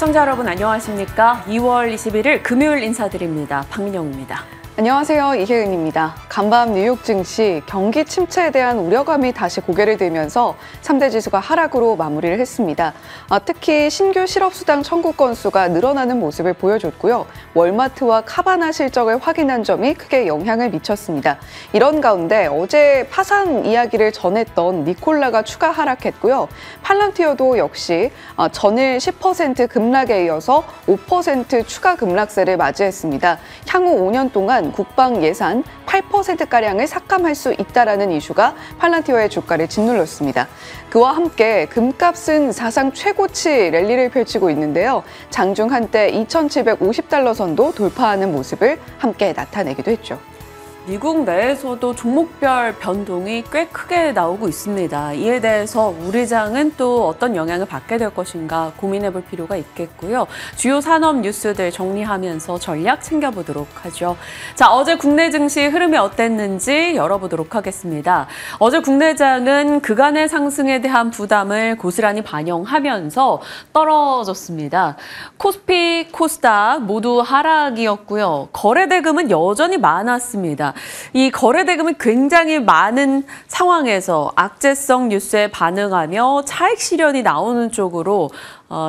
시청자 여러분 안녕하십니까? 2월 21일 금요일 인사드립니다. 박민영입니다. 안녕하세요. 이혜은입니다. 간밤 뉴욕 증시 경기 침체에 대한 우려감이 다시 고개를 들면서 3대 지수가 하락으로 마무리를 했습니다. 특히 신규 실업수당 청구 건수가 늘어나는 모습을 보여줬고요. 월마트와 카바나 실적을 확인한 점이 크게 영향을 미쳤습니다. 이런 가운데 어제 파산 이야기를 전했던 니콜라가 추가 하락했고요. 팔란티어도 역시 전일 10% 급락에 이어서 5% 추가 급락세를 맞이했습니다. 향후 5년 동안 국방 예산 8%가량을 삭감할 수 있다라는 이슈가 팔란티어의 주가를 짓눌렀습니다. 그와 함께 금값은 사상 최고치 랠리를 펼치고 있는데요. 장중 한때 2,750달러 선도 돌파하는 모습을 함께 나타내기도 했죠. 미국 내에서도 종목별 변동이 꽤 크게 나오고 있습니다. 이에 대해서 우리 장은 또 어떤 영향을 받게 될 것인가 고민해 볼 필요가 있겠고요. 주요 산업 뉴스들 정리하면서 전략 챙겨보도록 하죠. 자, 어제 국내 증시 흐름이 어땠는지 열어보도록 하겠습니다. 어제 국내장은 그간의 상승에 대한 부담을 고스란히 반영하면서 떨어졌습니다. 코스피, 코스닥 모두 하락이었고요. 거래대금은 여전히 많았습니다. 이 거래대금이 굉장히 많은 상황에서 악재성 뉴스에 반응하며 차익 실현이 나오는 쪽으로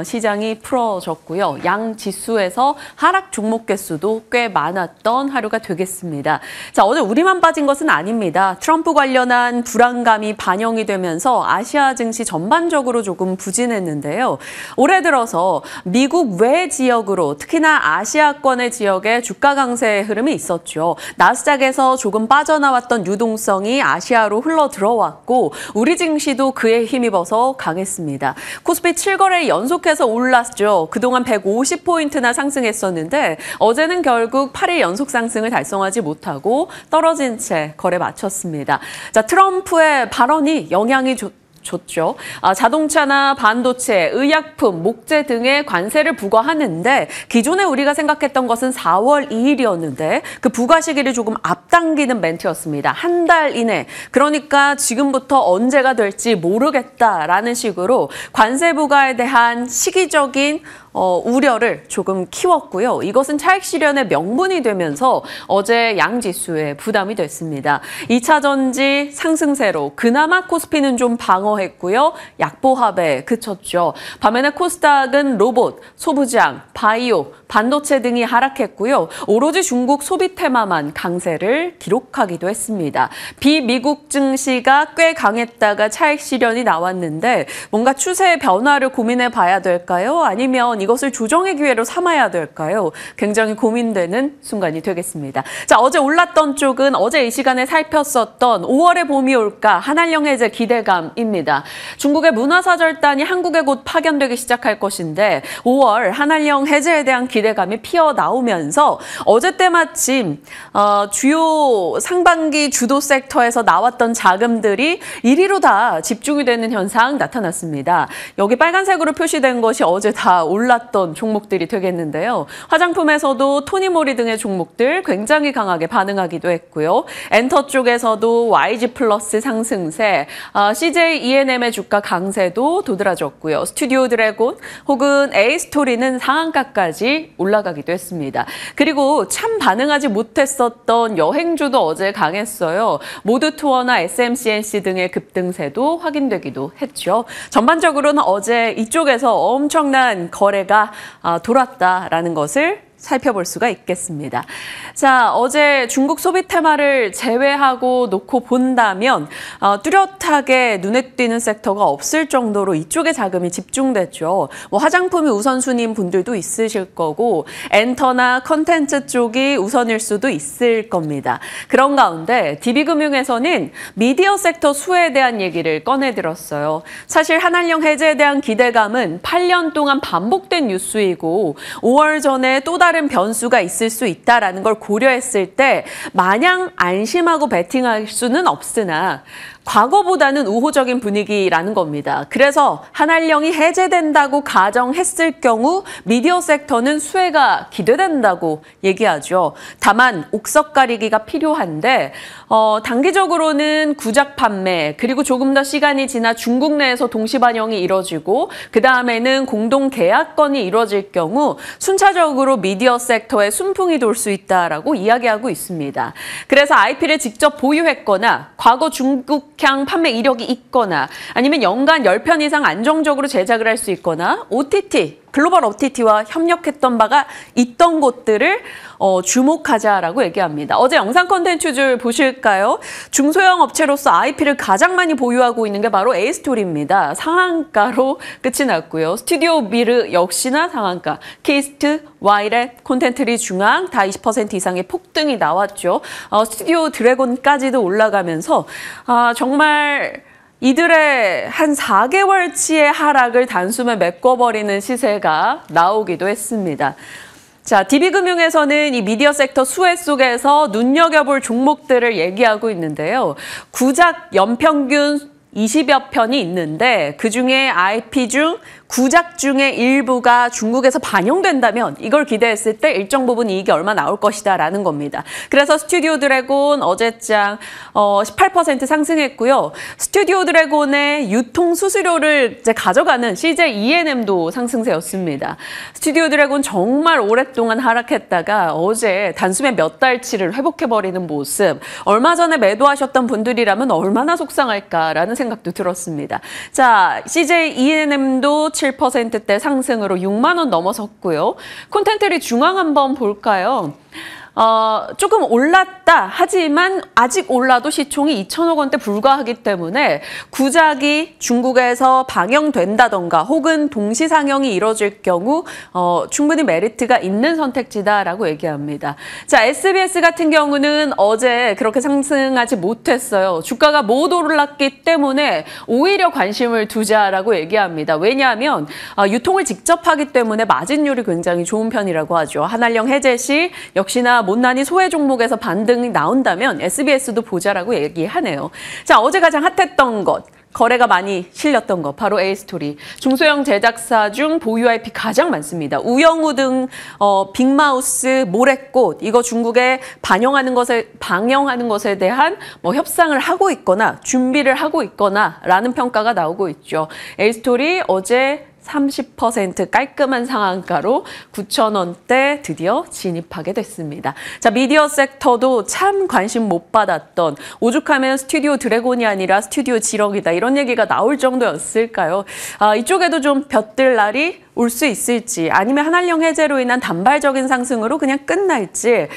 시장이 풀어졌고요. 양 지수에서 하락 종목 개수도 꽤 많았던 하루가 되겠습니다. 자, 어제 우리만 빠진 것은 아닙니다. 트럼프 관련한 불안감이 반영이 되면서 아시아 증시 전반적으로 조금 부진했는데요. 올해 들어서 미국 외 지역으로 특히나 아시아권의 지역에 주가 강세의 흐름이 있었죠. 나스닥에서 조금 빠져나왔던 유동성이 아시아로 흘러 들어왔고 우리 증시도 그에 힘입어서 강했습니다. 코스피 7거래 연속해서 올랐죠. 그동안 150포인트나 상승했었는데 어제는 결국 8일 연속 상승을 달성하지 못하고 떨어진 채 거래 마쳤습니다. 자, 트럼프의 발언이 영향이 줬죠. 자동차나 반도체, 의약품, 목재 등의 관세를 부과하는데 기존에 우리가 생각했던 것은 4월 2일이었는데 그 부과 시기를 조금 앞당기는 멘트였습니다. 한 달 이내. 그러니까 지금부터 언제가 될지 모르겠다라는 식으로 관세 부과에 대한 시기적인 우려를 조금 키웠고요. 이것은 차익 실현의 명분이 되면서 어제 양지수에 부담이 됐습니다. 2차 전지 상승세로 그나마 코스피는 좀 방어했고요. 약보합에 그쳤죠. 반면에 코스닥은 로봇, 소부장, 바이오, 반도체 등이 하락했고요. 오로지 중국 소비 테마만 강세를 기록하기도 했습니다. 비미국 증시가 꽤 강했다가 차익 실현이 나왔는데 뭔가 추세의 변화를 고민해 봐야 될까요? 아니면 이것을 조정의 기회로 삼아야 될까요? 굉장히 고민되는 순간이 되겠습니다. 자, 어제 올랐던 쪽은 어제 이 시간에 살폈었던 5월에 봄이 올까 한한령 해제 기대감입니다. 중국의 문화사절단이 한국에 곧 파견되기 시작할 것인데 5월 한한령 해제에 대한 기대감이 피어나오면서 어제 때마침 주요 상반기 주도 섹터에서 나왔던 자금들이 이리로 다 집중이 되는 현상 나타났습니다. 여기 빨간색으로 표시된 것이 어제 다 올랐던 종목들이 되겠는데요. 화장품에서도 토니모리 등의 종목들 굉장히 강하게 반응하기도 했고요. 엔터 쪽에서도 YG 플러스 상승세, CJ E&M의 주가 강세도 도드라졌고요. 스튜디오 드래곤 혹은 A스토리는 상한가까지 올라가기도 했습니다. 그리고 참 반응하지 못했었던 여행주도 어제 강했어요. 모드 투어나 SMCNC 등의 급등세도 확인되기도 했죠. 전반적으로는 어제 이쪽에서 엄청난 거래가 돌았다라는 것을 살펴볼 수가 있겠습니다. 자, 어제 중국 소비 테마를 제외하고 놓고 본다면 뚜렷하게 눈에 띄는 섹터가 없을 정도로 이쪽에 자금이 집중됐죠. 화장품이 우선순위인 분들도 있으실 거고 엔터나 컨텐츠 쪽이 우선일 수도 있을 겁니다. 그런 가운데 DB금융에서는 미디어 섹터 수혜에 대한 얘기를 꺼내들었어요. 사실 한한령 해제에 대한 기대감은 8년 동안 반복된 뉴스이고 5월 전에 또 다른 다른 변수가 있을 수 있다라는 걸 고려했을 때 마냥 안심하고 베팅할 수는 없으나 과거보다는 우호적인 분위기라는 겁니다. 그래서 한한령이 해제된다고 가정했을 경우 미디어 섹터는 수혜가 기대된다고 얘기하죠. 다만 옥석 가리기가 필요한데 단기적으로는 구작 판매 그리고 조금 더 시간이 지나 중국 내에서 동시 반영이 이뤄지고 그다음에는 공동 계약건이 이뤄질 경우 순차적으로 미디어 섹터에 순풍이 돌 수 있다라고 이야기하고 있습니다. 그래서 IP를 직접 보유했거나 과거 중국향 판매 이력이 있거나 아니면 연간 10편 이상 안정적으로 제작을 할 수 있거나 OTT, 글로벌 OTT와 협력했던 바가 있던 곳들을 주목하자라고 얘기합니다. 어제 영상 콘텐츠줄 보실까요? 중소형 업체로서 IP를 가장 많이 보유하고 있는 게 바로 A스토리입니다. 상한가로 끝이 났고요. 스튜디오 비르 역시나 상한가, 키스트, 와이렛, 콘텐트리 중앙 다 20% 이상의 폭등이 나왔죠. 스튜디오 드래곤까지도 올라가면서 정말 이들의 한 4개월치의 하락을 단숨에 메꿔버리는 시세가 나오기도 했습니다. 자, DB금융에서는 이 미디어 섹터 수혜 속에서 눈여겨볼 종목들을 얘기하고 있는데요. 구작 연평균 20여 편이 있는데 그중에 IP 중 구작 중에 일부가 중국에서 반영된다면 이걸 기대했을 때 일정 부분 이익이 얼마 나올 것이다라는 겁니다. 그래서 스튜디오 드래곤 어제장 18% 상승했고요. 스튜디오 드래곤의 유통 수수료를 이제 가져가는 CJ ENM도 상승세였습니다. 스튜디오 드래곤 정말 오랫동안 하락했다가 어제 단숨에 몇 달치를 회복해버리는 모습. 얼마 전에 매도하셨던 분들이라면 얼마나 속상할까라는 생각도 들었습니다. 자, CJ ENM도 7%대 상승으로 6만 원 넘어섰고요. 콘텐트리 중앙 한번 볼까요? 조금 올랐다 하지만 아직 올라도 시총이 2천억 원대 불과하기 때문에 구작이 중국에서 방영된다던가 혹은 동시 상영이 이뤄질 경우 충분히 메리트가 있는 선택지다라고 얘기합니다. 자, SBS 같은 경우는 어제 그렇게 상승하지 못했어요. 주가가 못 올랐기 때문에 오히려 관심을 두자라고 얘기합니다. 왜냐하면 유통을 직접 하기 때문에 마진율이 굉장히 좋은 편이라고 하죠. 한한령 해제 시 역시나 못난이 소외 종목에서 반등이 나온다면 SBS도 보자라고 얘기하네요. 자, 어제 가장 핫했던 것. 거래가 많이 실렸던 것, 바로 A스토리. 중소형 제작사 중 보유 IP 가장 많습니다. 우영우 등 빅마우스, 모래꽃, 이거 중국에 방영하는 것에 대한 협상을 하고 있거나 준비를 하고 있거나 라는 평가가 나오고 있죠. A스토리 어제 30% 깔끔한 상한가로 9,000원대 드디어 진입하게 됐습니다. 자, 미디어 섹터도 참 관심 못 받았던 오죽하면 스튜디오 드래곤이 아니라 스튜디오 지렁이다 이런 얘기가 나올 정도였을까요? 이쪽에도 좀 볕들 날이 올 수 있을지 아니면 한한령 해제로 인한 단발적인 상승으로 그냥 끝날지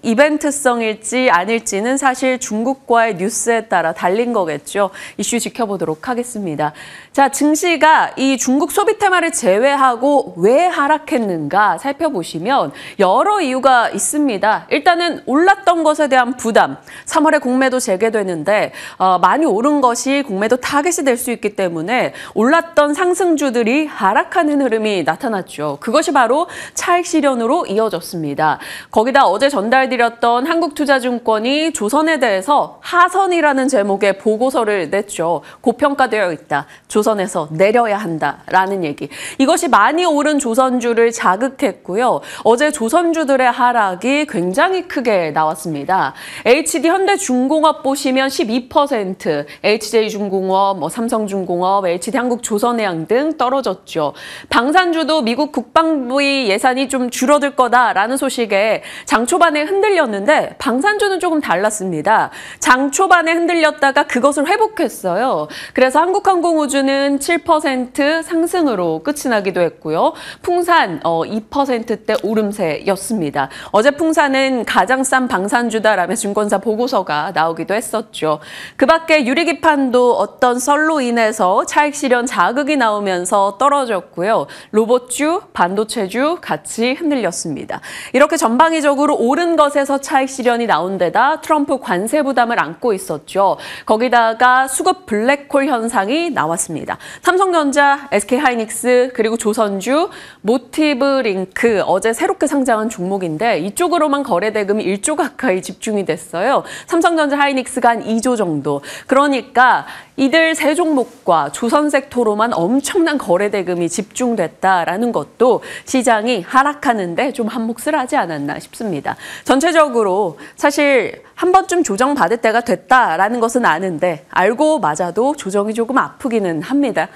이벤트성일지 아닐지는 사실 중국과의 뉴스에 따라 달린 거겠죠. 이슈 지켜보도록 하겠습니다. 자, 증시가 이 중국 소비 테마를 제외하고 왜 하락했는가 살펴보시면 여러 이유가 있습니다. 일단은 올랐던 것에 대한 부담. 3월에 공매도 재개되는데 많이 오른 것이 공매도 타겟이 될 수 있기 때문에 올랐던 상승주들이 하락하는 흐름이 나타났죠. 그것이 바로 차익 실현으로 이어졌습니다. 거기다 어제 전달드렸던 한국투자증권이 조선에 대해서 하선이라는 제목의 보고서를 냈죠. 고평가되어 있다. 조선에서 내려야 한다라는 얘기. 이것이 많이 오른 조선주를 자극했고요. 어제 조선주들의 하락이 굉장히 크게 나왔습니다. HD 현대중공업 보시면 12%, HJ중공업, 삼성중공업, HD 한국조선해양 등 떨어졌죠. 방산주도 미국 국방부의 예산이 좀 줄어들 거다라는 소식에 장 초반에 흔들렸는데 방산주는 조금 달랐습니다. 장 초반에 흔들렸다가 그것을 회복했어요. 그래서 한국항공우주는 7% 상승으로 끝이 나기도 했고요. 풍산 2%대 오름세였습니다. 어제 풍산은 가장 싼 방산주다라며 증권사 보고서가 나오기도 했었죠. 그 밖에 유리기판도 어떤 썰로 인해서 차익 실현 자극이 나오면서 떨어졌고 흔들렸고요. 로봇주, 반도체주 같이 흔들렸습니다. 이렇게 전방위적으로 오른 것에서 차익 실현이 나온 데다 트럼프 관세 부담을 안고 있었죠. 거기다가 수급 블랙홀 현상이 나왔습니다. 삼성전자, SK하이닉스, 그리고 조선주, 모티브링크 어제 새롭게 상장한 종목인데 이쪽으로만 거래 대금이 1조 가까이 집중이 됐어요. 삼성전자, 하이닉스가 한 2조 정도. 그러니까 이들 세 종목과 조선 섹터로만 엄청난 거래 대금이 집중됐다라는 것도 시장이 하락하는데 좀 한몫을 하지 않았나 싶습니다. 전체적으로 사실 한 번쯤 조정받을 때가 됐다라는 것은 아는데 알고 맞아도 조정이 조금 아프기는 합니다.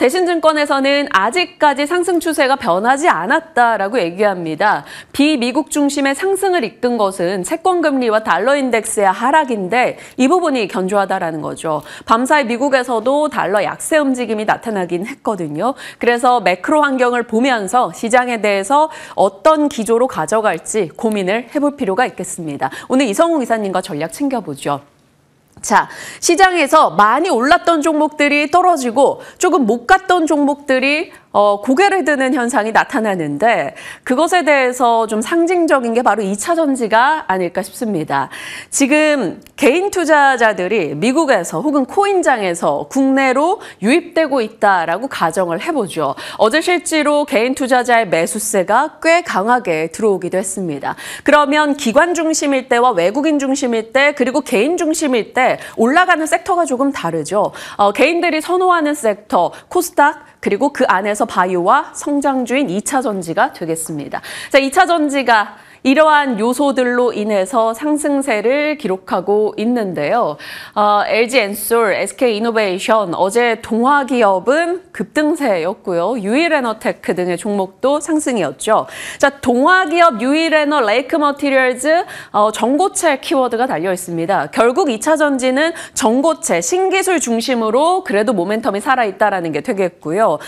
대신증권에서는 아직까지 상승 추세가 변하지 않았다라고 얘기합니다. 비미국 중심의 상승을 이끈 것은 채권금리와 달러 인덱스의 하락인데 이 부분이 견조하다라는 거죠. 밤사이 미국에서도 달러 약세 움직임이 나타나긴 했거든요. 그래서 매크로 환경을 보면서 시장에 대해서 어떤 기조로 가져갈지 고민을 해볼 필요가 있겠습니다. 오늘 이성우 이사님과 전략 챙겨보죠. 자, 시장에서 많이 올랐던 종목들이 떨어지고 조금 못 갔던 종목들이 고개를 드는 현상이 나타나는데 그것에 대해서 좀 상징적인 게 바로 2차 전지가 아닐까 싶습니다. 지금 개인 투자자들이 미국에서 혹은 코인장에서 국내로 유입되고 있다라고 가정을 해보죠. 어제 실제로 개인 투자자의 매수세가 꽤 강하게 들어오기도 했습니다. 그러면 기관 중심일 때와 외국인 중심일 때 그리고 개인 중심일 때 올라가는 섹터가 조금 다르죠. 개인들이 선호하는 섹터, 코스닥, 그리고 그 안에서 바이오와 성장주인 2차 전지가 되겠습니다. 자, 2차 전지가 이러한 요소들로 인해서 상승세를 기록하고 있는데요. LG엔솔, SK이노베이션, 어제 동화기업은 급등세였고요. 유일에너테크 등의 종목도 상승이었죠. 자, 동화기업, 유일에너, 레이크머티리얼즈, 전고체 키워드가 달려 있습니다. 결국 2차 전지는 전고체, 신기술 중심으로 그래도 모멘텀이 살아있다는 게 되겠고요.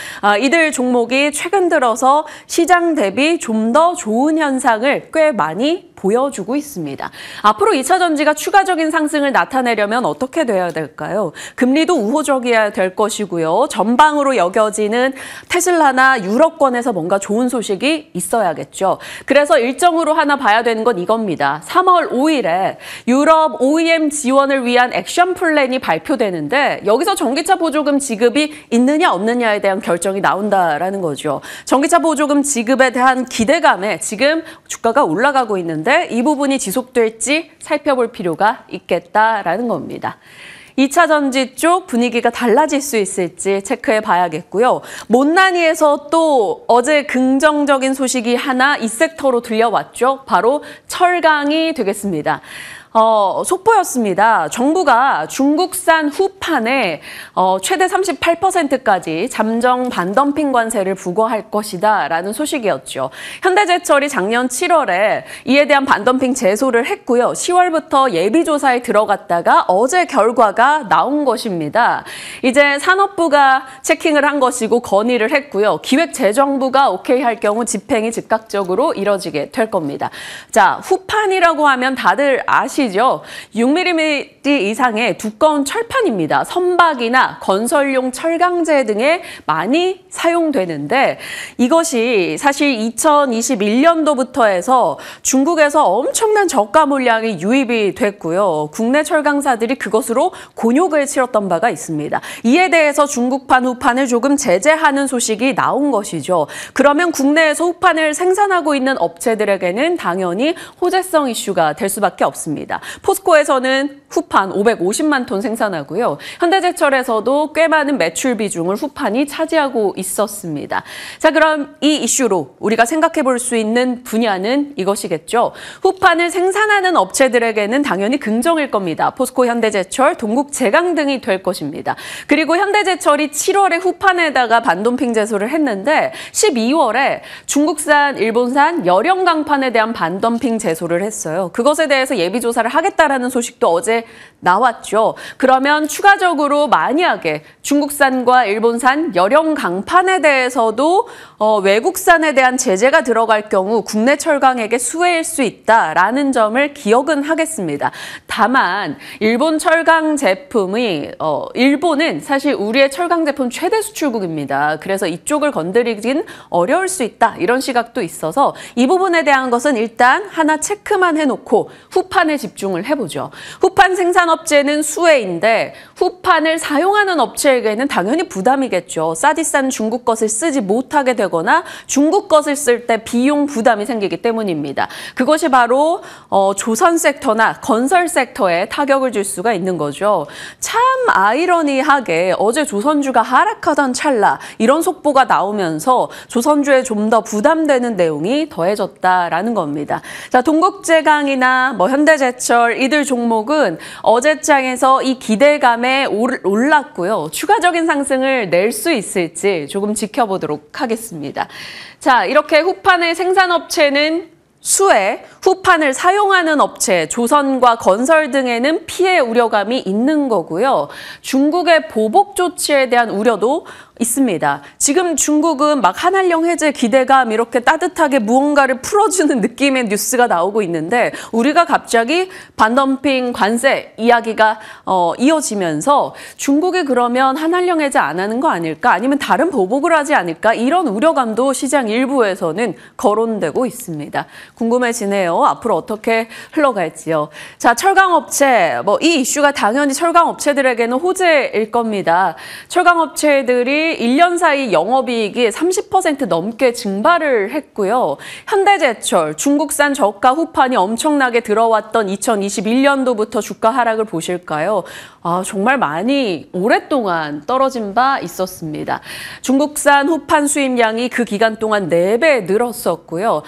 이들 종목이 최근 들어서 시장 대비 좀 더 좋은 현상을 꽤 많이 보여주고 있습니다. 앞으로 2차 전지가 추가적인 상승을 나타내려면 어떻게 돼야 될까요? 금리도 우호적이어야 될 것이고요. 전방으로 여겨지는 테슬라나 유럽권에서 뭔가 좋은 소식이 있어야겠죠. 그래서 일정으로 하나 봐야 되는 건 이겁니다. 3월 5일에 유럽 OEM 지원을 위한 액션 플랜이 발표되는데 여기서 전기차 보조금 지급이 있느냐 없느냐에 대한 결정이 나온다라는 거죠. 전기차 보조금 지급에 대한 기대감에 지금 주가가 올라가고 있는데 이 부분이 지속될지 살펴볼 필요가 있겠다라는 겁니다. 2차 전지 쪽 분위기가 달라질 수 있을지 체크해 봐야겠고요. 못난이에서 또 어제 긍정적인 소식이 하나 이 섹터로 들려왔죠. 바로 철강이 되겠습니다. 속보였습니다. 정부가 중국산 후판에 최대 38%까지 잠정 반덤핑 관세를 부과할 것이다 라는 소식이었죠. 현대제철이 작년 7월에 이에 대한 반덤핑 제소를 했고요. 10월부터 예비조사에 들어갔다가 어제 결과가 나온 것입니다. 이제 산업부가 체킹을 한 것이고 건의를 했고요. 기획재정부가 오케이 할 경우 집행이 즉각적으로 이뤄지게 될 겁니다. 자, 후판이라고 하면 다들 아시죠? 6mm 이상의 두꺼운 철판입니다. 선박이나 건설용 철강제 등에 많이 사용되는데 이것이 사실 2021년도부터 해서 중국에서 엄청난 저가 물량이 유입이 됐고요. 국내 철강사들이 그것으로 곤욕을 치렀던 바가 있습니다. 이에 대해서 중국판 후판을 조금 제재하는 소식이 나온 것이죠. 그러면 국내에서 후판을 생산하고 있는 업체들에게는 당연히 호재성 이슈가 될 수밖에 없습니다. 포스코에서는 후판 550만 톤 생산하고요. 현대제철에서도 꽤 많은 매출 비중을 후판이 차지하고 있었습니다. 자, 그럼 이 이슈로 우리가 생각해 볼 수 있는 분야는 이것이겠죠. 후판을 생산하는 업체들에게는 당연히 긍정일 겁니다. 포스코, 현대제철, 동국제강 등이 될 것입니다. 그리고 현대제철이 7월에 후판에다가 반덤핑 제소를 했는데 12월에 중국산, 일본산 열형 강판에 대한 반덤핑 제소를 했어요. 그것에 대해서 예비조사를 하겠다라는 소식도 어제 게 나왔죠. 그러면 추가적으로 만약에 중국산과 일본산 열형 강판에 대해서도 외국산에 대한 제재가 들어갈 경우 국내 철강에게 수혜일 수 있다라는 점을 기억은 하겠습니다. 다만 일본 철강 제품이 일본은 사실 우리의 철강 제품 최대 수출국입니다. 그래서 이쪽을 건드리긴 어려울 수 있다 이런 시각도 있어서 이 부분에 대한 것은 일단 하나 체크만 해놓고 후판에 집중을 해보죠. 후판 생산업체는 수혜인데 후판을 사용하는 업체에게는 당연히 부담이겠죠. 싸디싼 중국 것을 쓰지 못하게 되거나 중국 것을 쓸 때 비용 부담이 생기기 때문입니다. 그것이 바로 조선 섹터나 건설 섹터에 타격을 줄 수가 있는 거죠. 참 아이러니하게 어제 조선주가 하락하던 찰나 이런 속보가 나오면서 조선주에 좀 더 부담되는 내용이 더해졌다라는 겁니다. 자, 동국제강이나 현대제철 이들 종목은 어제 장에서 이 기대감에 올랐고요. 추가적인 상승을 낼 수 있을지 조금 지켜보도록 하겠습니다. 자, 이렇게 후판의 생산업체는 수혜, 후판을 사용하는 업체, 조선과 건설 등에는 피해 우려감이 있는 거고요. 중국의 보복 조치에 대한 우려도 있습니다. 지금 중국은 막 한한령 해제 기대감 이렇게 따뜻하게 무언가를 풀어주는 느낌의 뉴스가 나오고 있는데 우리가 갑자기 반덤핑 관세 이야기가 이어지면서 중국이 그러면 한한령 해제 안 하는 거 아닐까? 아니면 다른 보복을 하지 않을까? 이런 우려감도 시장 일부에서는 거론되고 있습니다. 궁금해지네요. 앞으로 어떻게 흘러갈지요. 자, 철강업체, 이 이슈가 당연히 철강업체들에게는 호재일 겁니다. 철강업체들이 1년 사이 영업이익이 30% 넘게 증발을 했고요. 현대제철, 중국산 저가 후판이 엄청나게 들어왔던 2021년도부터 주가 하락을 보실까요? 정말 많이 오랫동안 떨어진 바 있었습니다. 중국산 후판 수입량이 그 기간 동안 4배 늘었었고요.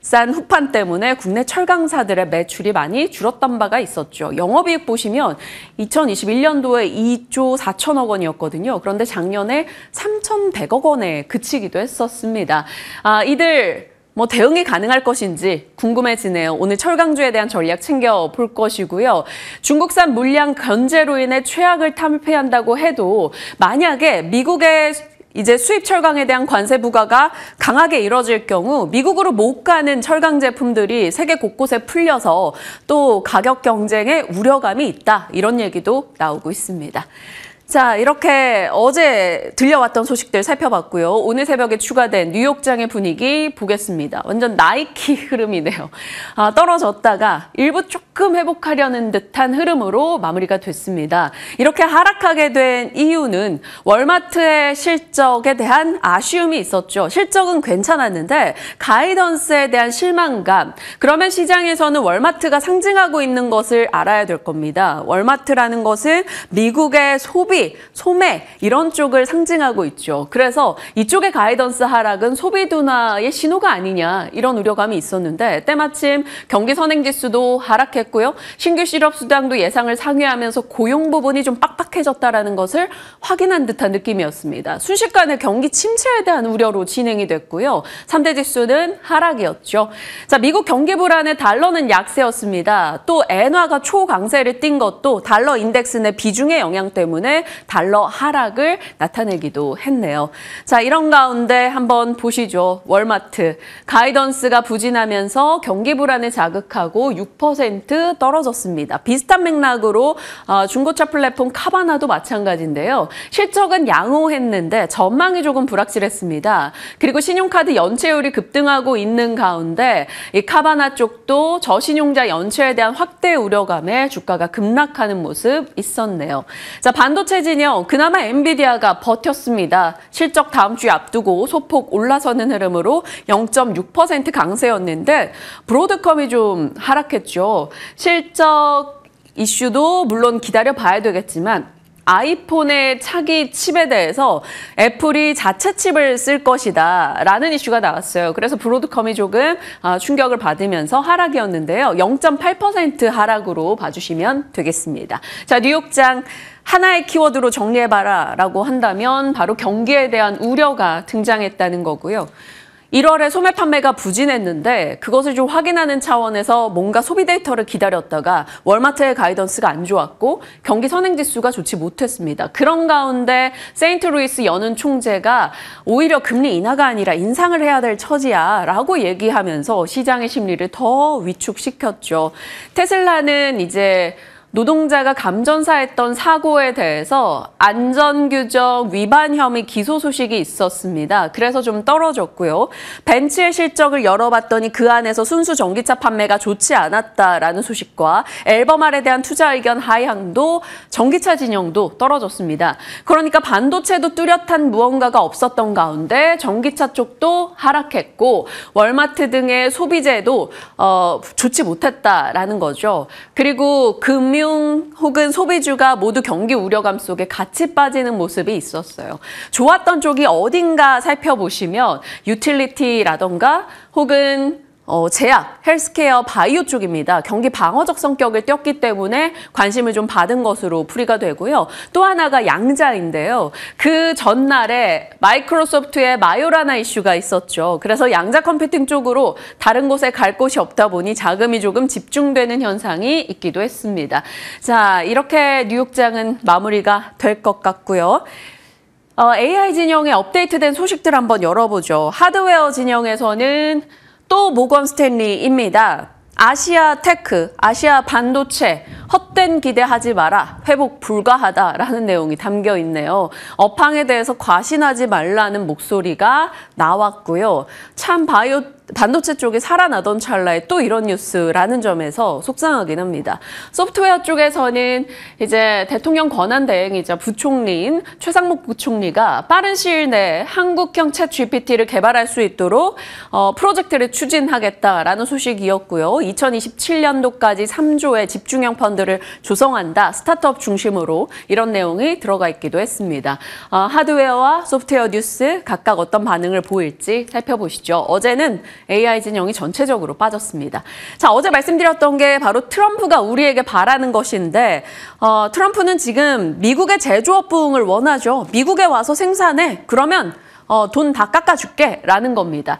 싼 후판 때문에 국내 철강사들의 매출이 많이 줄었던 바가 있었죠. 영업이익 보시면 2021년도에 2조 4천억 원이었거든요. 그런데 작년에 3,100억 원에 그치기도 했었습니다. 이들 대응이 가능할 것인지 궁금해지네요. 오늘 철강주에 대한 전략 챙겨볼 것이고요. 중국산 물량 견제로 인해 최악을 탈피한다고 해도 만약에 미국의 이제 수입 철강에 대한 관세 부과가 강하게 이뤄질 경우 미국으로 못 가는 철강 제품들이 세계 곳곳에 풀려서 또 가격 경쟁에 우려감이 있다. 이런 얘기도 나오고 있습니다. 자, 이렇게 어제 들려왔던 소식들 살펴봤고요. 오늘 새벽에 추가된 뉴욕장의 분위기 보겠습니다. 완전 나이키 흐름이네요. 떨어졌다가 일부 조금 회복하려는 듯한 흐름으로 마무리가 됐습니다. 이렇게 하락하게 된 이유는 월마트의 실적에 대한 아쉬움이 있었죠. 실적은 괜찮았는데 가이던스에 대한 실망감. 그러면 시장에서는 월마트가 상징하고 있는 것을 알아야 될 겁니다. 월마트라는 것은 미국의 소매 이런 쪽을 상징하고 있죠. 그래서 이쪽의 가이던스 하락은 소비 둔화의 신호가 아니냐 이런 우려감이 있었는데 때마침 경기 선행지수도 하락했고요. 신규 실업 수당도 예상을 상회하면서 고용 부분이 좀 빡빡해졌다라는 것을 확인한 듯한 느낌이었습니다. 순식간에 경기 침체에 대한 우려로 진행이 됐고요. 3대 지수는 하락이었죠. 자, 미국 경기 불안에 달러는 약세였습니다. 또 엔화가 초강세를 띈 것도 달러 인덱스 내 비중의 영향 때문에 달러 하락을 나타내기도 했네요. 자, 이런 가운데 한번 보시죠. 월마트. 가이던스가 부진하면서 경기 불안을 자극하고 6% 떨어졌습니다. 비슷한 맥락으로 중고차 플랫폼 카바나도 마찬가지인데요. 실적은 양호했는데 전망이 조금 불확실했습니다. 그리고 신용카드 연체율이 급등하고 있는 가운데 이 카바나 쪽도 저신용자 연체에 대한 확대 우려감에 주가가 급락하는 모습 있었네요. 자, 반도체 진영 그나마 엔비디아가 버텼습니다. 실적 다음 주에 앞두고 소폭 올라서는 흐름으로 0.6% 강세였는데 브로드컴이 좀 하락했죠. 실적 이슈도 물론 기다려봐야 되겠지만 아이폰의 차기 칩에 대해서 애플이 자체 칩을 쓸 것이다 라는 이슈가 나왔어요. 그래서 브로드컴이 조금 충격을 받으면서 하락이었는데요. 0.8% 하락으로 봐주시면 되겠습니다. 자, 뉴욕장 하나의 키워드로 정리해봐라 라고 한다면 바로 경기에 대한 우려가 등장했다는 거고요. 1월에 소매 판매가 부진했는데 그것을 좀 확인하는 차원에서 뭔가 소비 데이터를 기다렸다가 월마트의 가이던스가 안 좋았고 경기 선행지수가 좋지 못했습니다. 그런 가운데 세인트루이스 연은 총재가 오히려 금리 인하가 아니라 인상을 해야 될 처지야 라고 얘기하면서 시장의 심리를 더 위축시켰죠. 테슬라는 이제 노동자가 감전사했던 사고에 대해서 안전규정 위반 혐의 기소 소식이 있었습니다. 그래서 좀 떨어졌고요. 벤츠의 실적을 열어봤더니 그 안에서 순수 전기차 판매가 좋지 않았다라는 소식과 앨범알에 대한 투자 의견 하향도 전기차 진영도 떨어졌습니다. 그러니까 반도체도 뚜렷한 무언가가 없었던 가운데 전기차 쪽도 하락했고 월마트 등의 소비재도 좋지 못했다라는 거죠. 그리고 금융 혹은 소비주가 모두 경기 우려감 속에 같이 빠지는 모습이 있었어요. 좋았던 쪽이 어딘가 살펴보시면 유틸리티라던가 혹은 제약, 헬스케어, 바이오 쪽입니다. 경기 방어적 성격을 띄었기 때문에 관심을 좀 받은 것으로 풀이가 되고요. 또 하나가 양자인데요. 그 전날에 마이크로소프트의 마요라나 이슈가 있었죠. 그래서 양자 컴퓨팅 쪽으로 다른 곳에 갈 곳이 없다 보니 자금이 조금 집중되는 현상이 있기도 했습니다. 자, 이렇게 뉴욕장은 마무리가 될 것 같고요. AI 진영의 업데이트된 소식들 한번 열어보죠. 하드웨어 진영에서는 또 모건 스탠리입니다. 아시아 테크, 아시아 반도체, 헛된 기대하지 마라, 회복 불가하다라는 내용이 담겨 있네요. 업황에 대해서 과신하지 말라는 목소리가 나왔고요. 참 반도체 쪽이 살아나던 찰나에 또 이런 뉴스라는 점에서 속상하긴 합니다. 소프트웨어 쪽에서는 이제 대통령 권한대행이자 부총리인 최상목 부총리가 빠른 시일 내에 한국형 챗 GPT를 개발할 수 있도록 프로젝트를 추진하겠다라는 소식이었고요. 2027년도까지 3조의 집중형 펀드를 조성한다. 스타트업 중심으로 이런 내용이 들어가 있기도 했습니다. 하드웨어와 소프트웨어 뉴스 각각 어떤 반응을 보일지 살펴보시죠. 어제는 AI 진영이 전체적으로 빠졌습니다. 자, 어제 말씀드렸던 게 바로 트럼프가 우리에게 바라는 것인데 트럼프는 지금 미국의 제조업 부흥을 원하죠. 미국에 와서 생산해. 그러면 돈 다 깎아줄게 라는 겁니다.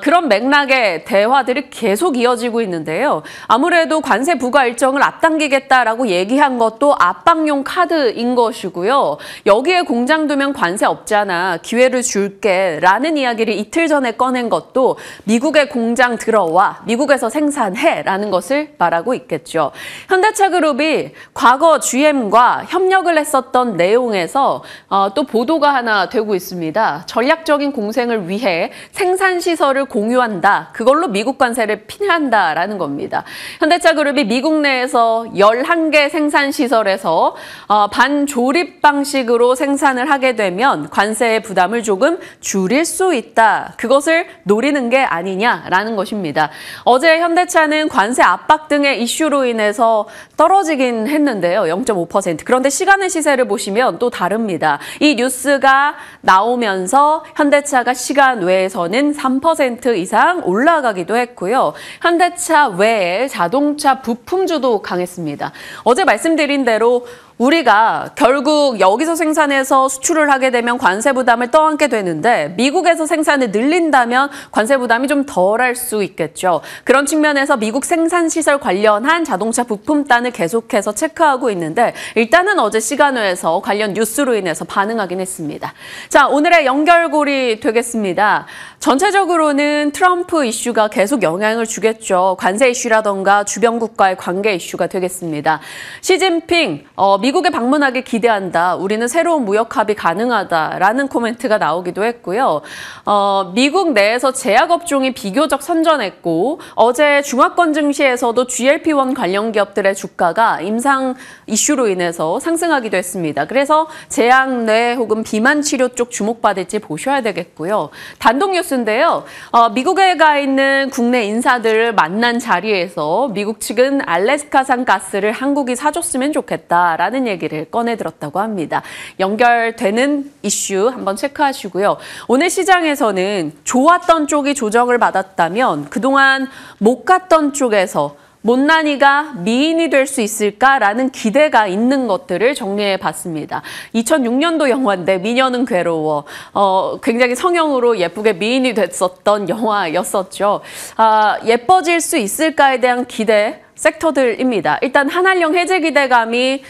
그런 맥락의 대화들이 계속 이어지고 있는데요. 아무래도 관세 부과 일정을 앞당기겠다라고 얘기한 것도 압박용 카드인 것이고요. 여기에 공장 두면 관세 없잖아. 기회를 줄게 라는 이야기를 이틀 전에 꺼낸 것도 미국에 공장 들어와 미국에서 생산해 라는 것을 말하고 있겠죠. 현대차 그룹이 과거 GM과 협력을 했었던 내용에서 또 보도가 하나 되고 있습니다. 전략적인 공생을 위해 생산시설을 공유한다. 그걸로 미국 관세를 피한다라는 겁니다. 현대차 그룹이 미국 내에서 11개 생산시설에서 반조립 방식으로 생산을 하게 되면 관세의 부담을 조금 줄일 수 있다. 그것을 노리는 게 아니냐라는 것입니다. 어제 현대차는 관세 압박 등의 이슈로 인해서 떨어지긴 했는데요. 0.5%. 그런데 시간의 시세를 보시면 또 다릅니다. 이 뉴스가 나오면서 현대차가 시간 외에서는 3% 이상 올라가기도 했고요. 현대차 외에 자동차 부품주도 강했습니다. 어제 말씀드린 대로 우리가 결국 여기서 생산해서 수출을 하게 되면 관세 부담을 떠안게 되는데 미국에서 생산을 늘린다면 관세 부담이 좀 덜할 수 있겠죠. 그런 측면에서 미국 생산시설 관련한 자동차 부품단을 계속해서 체크하고 있는데 일단은 어제 시간외에서 관련 뉴스로 인해서 반응하긴 했습니다. 자, 오늘의 연결고리 되겠습니다. 전체적으로는 트럼프 이슈가 계속 영향을 주겠죠. 관세 이슈라던가 주변국과의 관계 이슈가 되겠습니다. 시진핑, 미국에 방문하길 기대한다. 우리는 새로운 무역 합의 가능하다라는 코멘트가 나오기도 했고요. 미국 내에서 제약업종이 비교적 선전했고 어제 중화권 증시에서도 GLP-1 관련 기업들의 주가가 임상 이슈로 인해서 상승하기도 했습니다. 그래서 제약 뇌 혹은 비만 치료 쪽 주목받을지 보셔야 되겠고요. 단독 뉴스인데요. 미국에 가 있는 국내 인사들을 만난 자리에서 미국 측은 알래스카산 가스를 한국이 사줬으면 좋겠다라는 얘기를 꺼내들었다고 합니다. 연결되는 이슈 한번 체크하시고요. 오늘 시장에서는 좋았던 쪽이 조정을 받았다면 그동안 못 갔던 쪽에서 못난이가 미인이 될 수 있을까라는 기대가 있는 것들을 정리해 봤습니다. 2006년도 영화인데 미녀는 괴로워. 굉장히 성형으로 예쁘게 미인이 됐었던 영화였었죠. 예뻐질 수 있을까에 대한 기대 섹터들입니다. 일단 한한령 해제 기대감이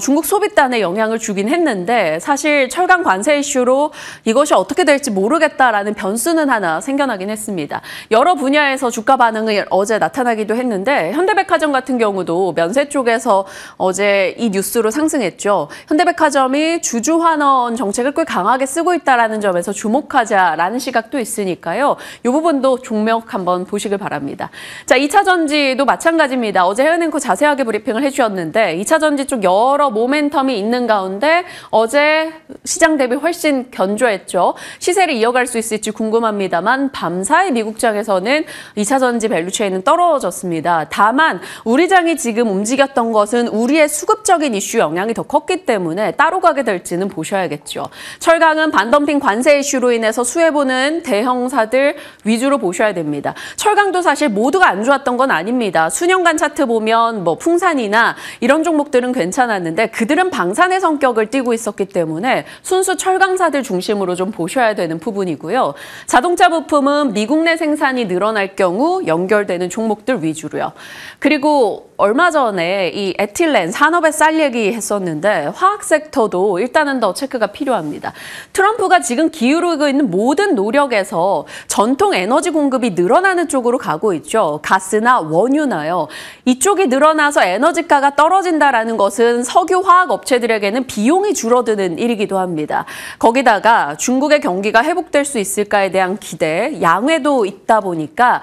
중국 소비단에 영향을 주긴 했는데 사실 철강 관세 이슈로 이것이 어떻게 될지 모르겠다라는 변수는 하나 생겨나긴 했습니다. 여러 분야에서 주가 반응이 어제 나타나기도 했는데 현대백화점 같은 경우도 면세 쪽에서 어제 이 뉴스로 상승했죠. 현대백화점이 주주 환원 정책을 꽤 강하게 쓰고 있다는 점에서 주목하자라는 시각도 있으니까요. 이 부분도 종목 한번 보시길 바랍니다. 자, 2차 전지도 마찬가지입니다. 어제 해은앵커 자세하게 브리핑을 해주셨는데 2차 전지 쪽 여러 모멘텀이 있는 가운데 어제 시장 대비 훨씬 견조했죠. 시세를 이어갈 수 있을지 궁금합니다만 밤사이 미국장에서는 2차 전지 밸류체인은 떨어졌습니다. 다만 우리 장이 지금 움직였던 것은 우리의 수급적인 이슈 영향이 더 컸기 때문에 따로 가게 될지는 보셔야겠죠. 철강은 반덤핑 관세 이슈로 인해서 수혜보는 대형사들 위주로 보셔야 됩니다. 철강도 사실 모두가 안 좋았던 건 아닙니다. 수년간 차트 보면 뭐 풍산이나 이런 종목들은 괜찮았는데 그들은 방산의 성격을 띠고 있었기 때문에 순수 철강사들 중심으로 좀 보셔야 되는 부분이고요. 자동차 부품은 미국 내 생산이 늘어날 경우 연결되는 종목들 위주로요. 그리고 얼마 전에 이 에틸렌 산업의 쌀 얘기했었는데 화학 섹터도 일단은 더 체크가 필요합니다. 트럼프가 지금 기울이고 있는 모든 노력에서 전통 에너지 공급이 늘어나는 쪽으로 가고 있죠. 가스나 원유나요. 이쪽이 늘어나서 에너지가가 떨어진다라는 것은 석유 화학 업체들에게는 비용이 줄어드는 일이기도 합니다. 거기다가 중국의 경기가 회복될 수 있을까에 대한 기대, 양회도 있다 보니까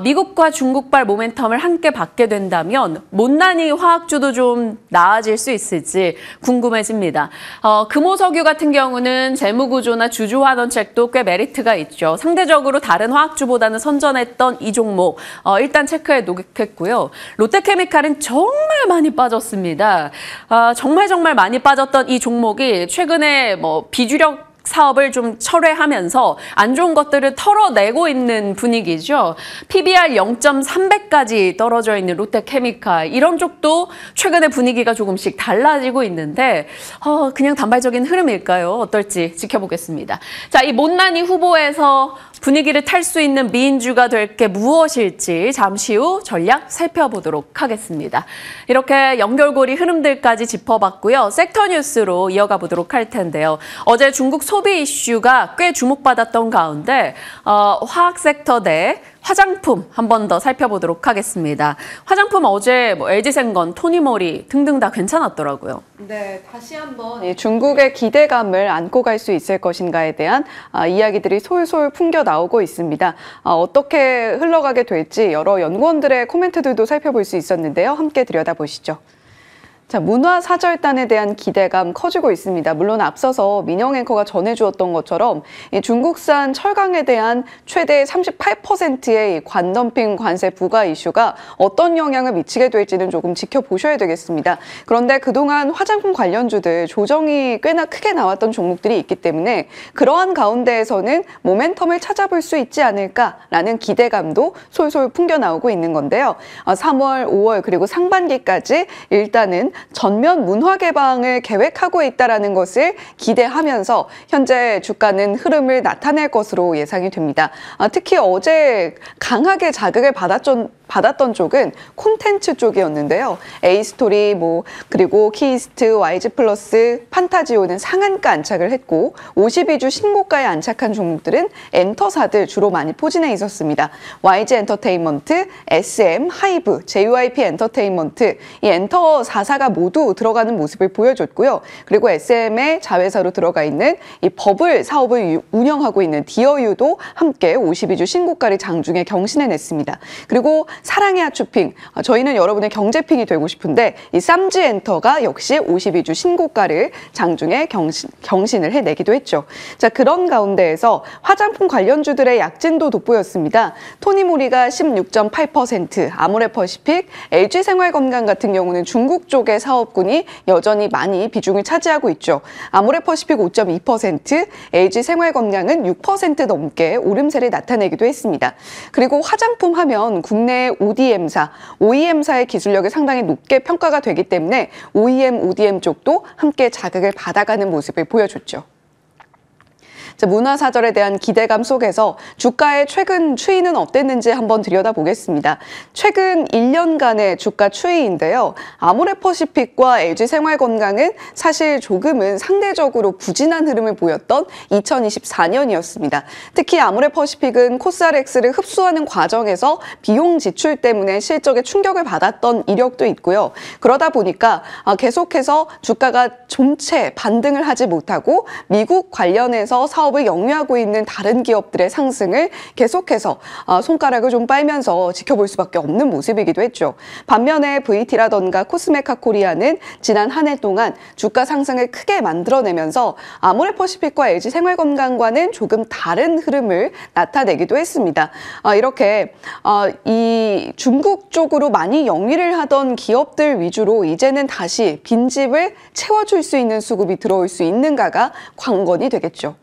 미국과 중국발 모멘텀을 함께 받게 된다면 못난이 화학주도 좀 나아질 수 있을지 궁금해집니다. 금호석유 같은 경우는 재무구조나 주주 환원책도 꽤 메리트가 있죠. 상대적으로 다른 화학주보다는 선전했던 이 종목 일단 체크해 놓겠고요. 롯데케미칼은 정말 많이 빠졌습니다. 정말 많이 빠졌던 이 종목이 최근에 비주력 사업을 좀 철회하면서 안 좋은 것들을 털어내고 있는 분위기죠. PBR 0.3배까지 떨어져 있는 롯데케미칼 이런 쪽도 최근에 분위기가 조금씩 달라지고 있는데 그냥 단발적인 흐름일까요? 어떨지 지켜보겠습니다. 자, 이 못난이 후보에서 분위기를 탈 수 있는 미인주가 될 게 무엇일지 잠시 후 전략 살펴보도록 하겠습니다. 이렇게 연결고리 흐름들까지 짚어봤고요. 섹터 뉴스로 이어가 보도록 할 텐데요. 어제 중국 소비 이슈가 꽤 주목받았던 가운데 화학 섹터 대 화장품 한 번 더 살펴보도록 하겠습니다. 화장품 어제 LG생건, 토니모리 등등 다 괜찮았더라고요. 네, 다시 한번 이 중국의 기대감을 안고 갈 수 있을 것인가에 대한 이야기들이 솔솔 풍겨 나오고 있습니다. 어떻게 흘러가게 될지 여러 연구원들의 코멘트들도 살펴볼 수 있었는데요. 함께 들여다보시죠. 자, 문화사절단에 대한 기대감 커지고 있습니다. 물론 앞서서 민영 앵커가 전해주었던 것처럼 이 중국산 철강에 대한 최대 38%의 관덤핑 관세 부과 이슈가 어떤 영향을 미치게 될지는 조금 지켜보셔야 되겠습니다. 그런데 그동안 화장품 관련주들 조정이 꽤나 크게 나왔던 종목들이 있기 때문에 그러한 가운데에서는 모멘텀을 찾아볼 수 있지 않을까라는 기대감도 솔솔 풍겨 나오고 있는 건데요. 3월, 5월 그리고 상반기까지 일단은 전면 문화 개방을 계획하고 있다는 것을 기대하면서 현재 주가는 흐름을 나타낼 것으로 예상이 됩니다. 특히 어제 강하게 자극을 받았던 쪽은 콘텐츠 쪽이었는데요. A스토리, 그리고 키이스트, YG플러스, 판타지오는 상한가 안착을 했고 52주 신고가에 안착한 종목들은 엔터사들 주로 많이 포진해 있었습니다. YG 엔터테인먼트, SM, 하이브, JYP 엔터테인먼트, 이 엔터 4사가 모두 들어가는 모습을 보여줬고요. 그리고 SM의 자회사로 들어가 있는 이 버블 사업을 운영하고 있는 디어유도 함께 52주 신고가를 장중에 경신해냈습니다. 그리고 사랑의 하추핑, 저희는 여러분의 경제핑이 되고 싶은데 이 쌈지엔터가 역시 52주 신고가를 장중에 경신을 해내기도 했죠. 자, 그런 가운데에서 화장품 관련주들의 약진도 돋보였습니다. 토니모리가 16.8%, 아모레퍼시픽, LG생활건강 같은 경우는 중국 쪽의 사업군이 여전히 많이 비중을 차지하고 있죠. 아모레퍼시픽 5.2%, LG생활건강은 6% 넘게 오름세를 나타내기도 했습니다. 그리고 화장품 하면 국내 국내의 ODM사, OEM사의 기술력이 상당히 높게 평가가 되기 때문에 OEM, ODM 쪽도 함께 자극을 받아가는 모습을 보여줬죠. 문화사절에 대한 기대감 속에서 주가의 최근 추이는 어땠는지 한번 들여다보겠습니다. 최근 1년간의 주가 추이인데요. 아모레퍼시픽과 LG생활건강은 사실 조금은 상대적으로 부진한 흐름을 보였던 2024년이었습니다. 특히 아모레퍼시픽은 코스알엑스를 흡수하는 과정에서 비용 지출 때문에 실적에 충격을 받았던 이력도 있고요. 그러다 보니까 계속해서 주가가 좀채 반등을 하지 못하고 미국 관련해서 사업을 영위하고 있는 다른 기업들의 상승을 계속해서 손가락을 좀 빨면서 지켜볼 수밖에 없는 모습이기도 했죠. 반면에 VT라던가 코스메카 코리아는 지난 한 해 동안 주가 상승을 크게 만들어내면서 아모레퍼시픽과 LG생활건강과는 조금 다른 흐름을 나타내기도 했습니다. 이렇게 이 중국 쪽으로 많이 영위를 하던 기업들 위주로 이제는 다시 빈집을 채워줄 수 있는 수급이 들어올 수 있는가가 관건이 되겠죠.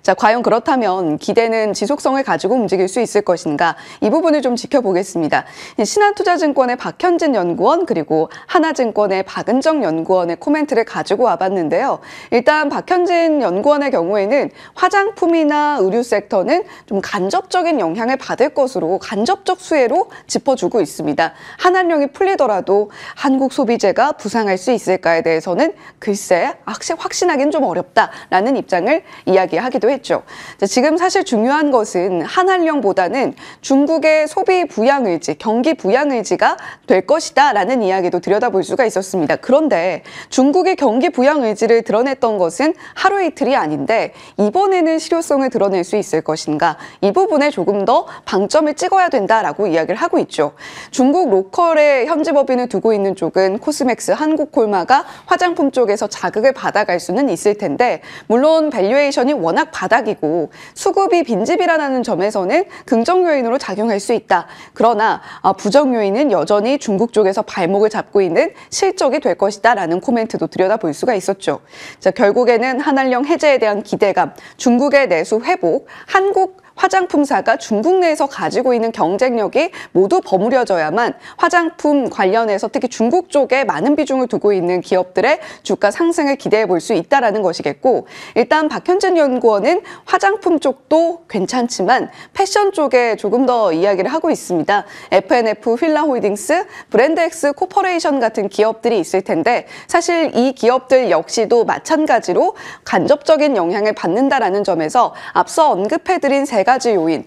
자, 과연 그렇다면 기대는 지속성을 가지고 움직일 수 있을 것인가? 이 부분을 좀 지켜보겠습니다. 신한투자증권의 박현진 연구원 그리고 하나증권의 박은정 연구원의 코멘트를 가지고 와봤는데요. 일단 박현진 연구원의 경우에는 화장품이나 의류 섹터는 좀 간접적인 영향을 받을 것으로 간접적 수혜로 짚어주고 있습니다. 한한령이 풀리더라도 한국 소비재가 부상할 수 있을까에 대해서는 글쎄 확신하기는 좀 어렵다라는 입장을 이야기하기도 했죠. 지금 사실 중요한 것은 한한령보다는 중국의 소비 부양 의지, 경기 부양 의지가 될 것이다라는 이야기도 들여다볼 수가 있었습니다. 그런데 중국의 경기 부양 의지를 드러냈던 것은 하루 이틀이 아닌데 이번에는 실효성을 드러낼 수 있을 것인가? 이 부분에 조금 더 방점을 찍어야 된다라고 이야기를 하고 있죠. 중국 로컬에 현지 법인을 두고 있는 쪽은 코스맥스, 한국콜마가 화장품 쪽에서 자극을 받아갈 수는 있을 텐데 물론 밸류에이션이 워낙 바닥이고 수급이 빈집이라는 점에서는 긍정 요인으로 작용할 수 있다. 그러나 부정 요인은 여전히 중국 쪽에서 발목을 잡고 있는 실적이 될 것이다라는 코멘트도 들여다볼 수가 있었죠. 자, 결국에는 한한령 해제에 대한 기대감, 중국의 내수 회복, 한국 화장품사가 중국 내에서 가지고 있는 경쟁력이 모두 버무려져야만 화장품 관련해서 특히 중국 쪽에 많은 비중을 두고 있는 기업들의 주가 상승을 기대해 볼 수 있다는 것이겠고 일단 박현진 연구원은 화장품 쪽도 괜찮지만 패션 쪽에 조금 더 이야기를 하고 있습니다. F&F, 휠라홀딩스, 브랜드엑스 코퍼레이션 같은 기업들이 있을 텐데 사실 이 기업들 역시도 마찬가지로 간접적인 영향을 받는다라는 점에서 앞서 언급해드린 세 가지 요인,